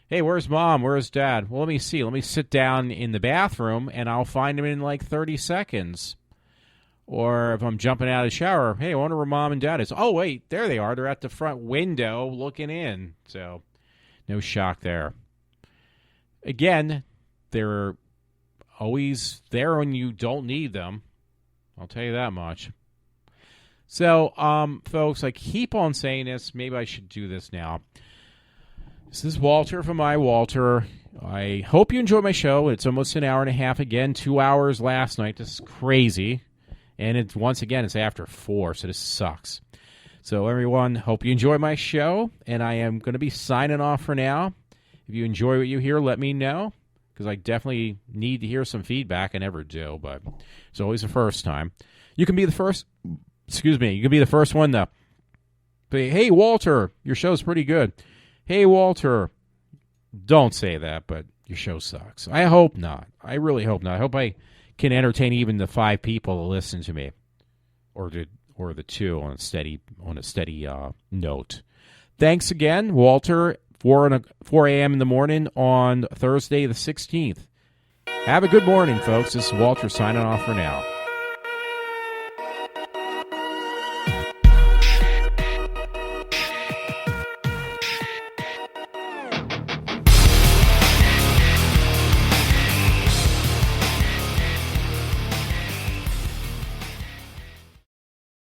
where's mom? Where's dad? Well, let me see. Let me sit down in the bathroom, and I'll find them in like 30 seconds. Or if I'm jumping out of the shower, hey, I wonder where mom and dad is. Oh, wait, there they are. They're at the front window looking in. So no shock there. Again, they're always there when you don't need them. I'll tell you that much. So, folks, I keep on saying this. Maybe I should do this now. This is Walter from iWalter. I hope you enjoy my show. It's almost an hour and a half again. 2 hours last night. This is crazy. And once again, it's after 4, so this sucks. So, everyone, hope you enjoy my show. And I am going to be signing off for now. If you enjoy what you hear, let me know, because I definitely need to hear some feedback. I never do, but it's always the first time. You can be the first, you can be the first one to say, hey, Walter, your show's pretty good. Hey, Walter, don't say that, but your show sucks. I hope not. I really hope not. I hope I can entertain even the 5 people that listen to me, or the 2 on a steady note. Thanks again, Walter. 4 a.m. in the morning on Thursday the 16th. Have a good morning, folks. This is Walter signing off for now.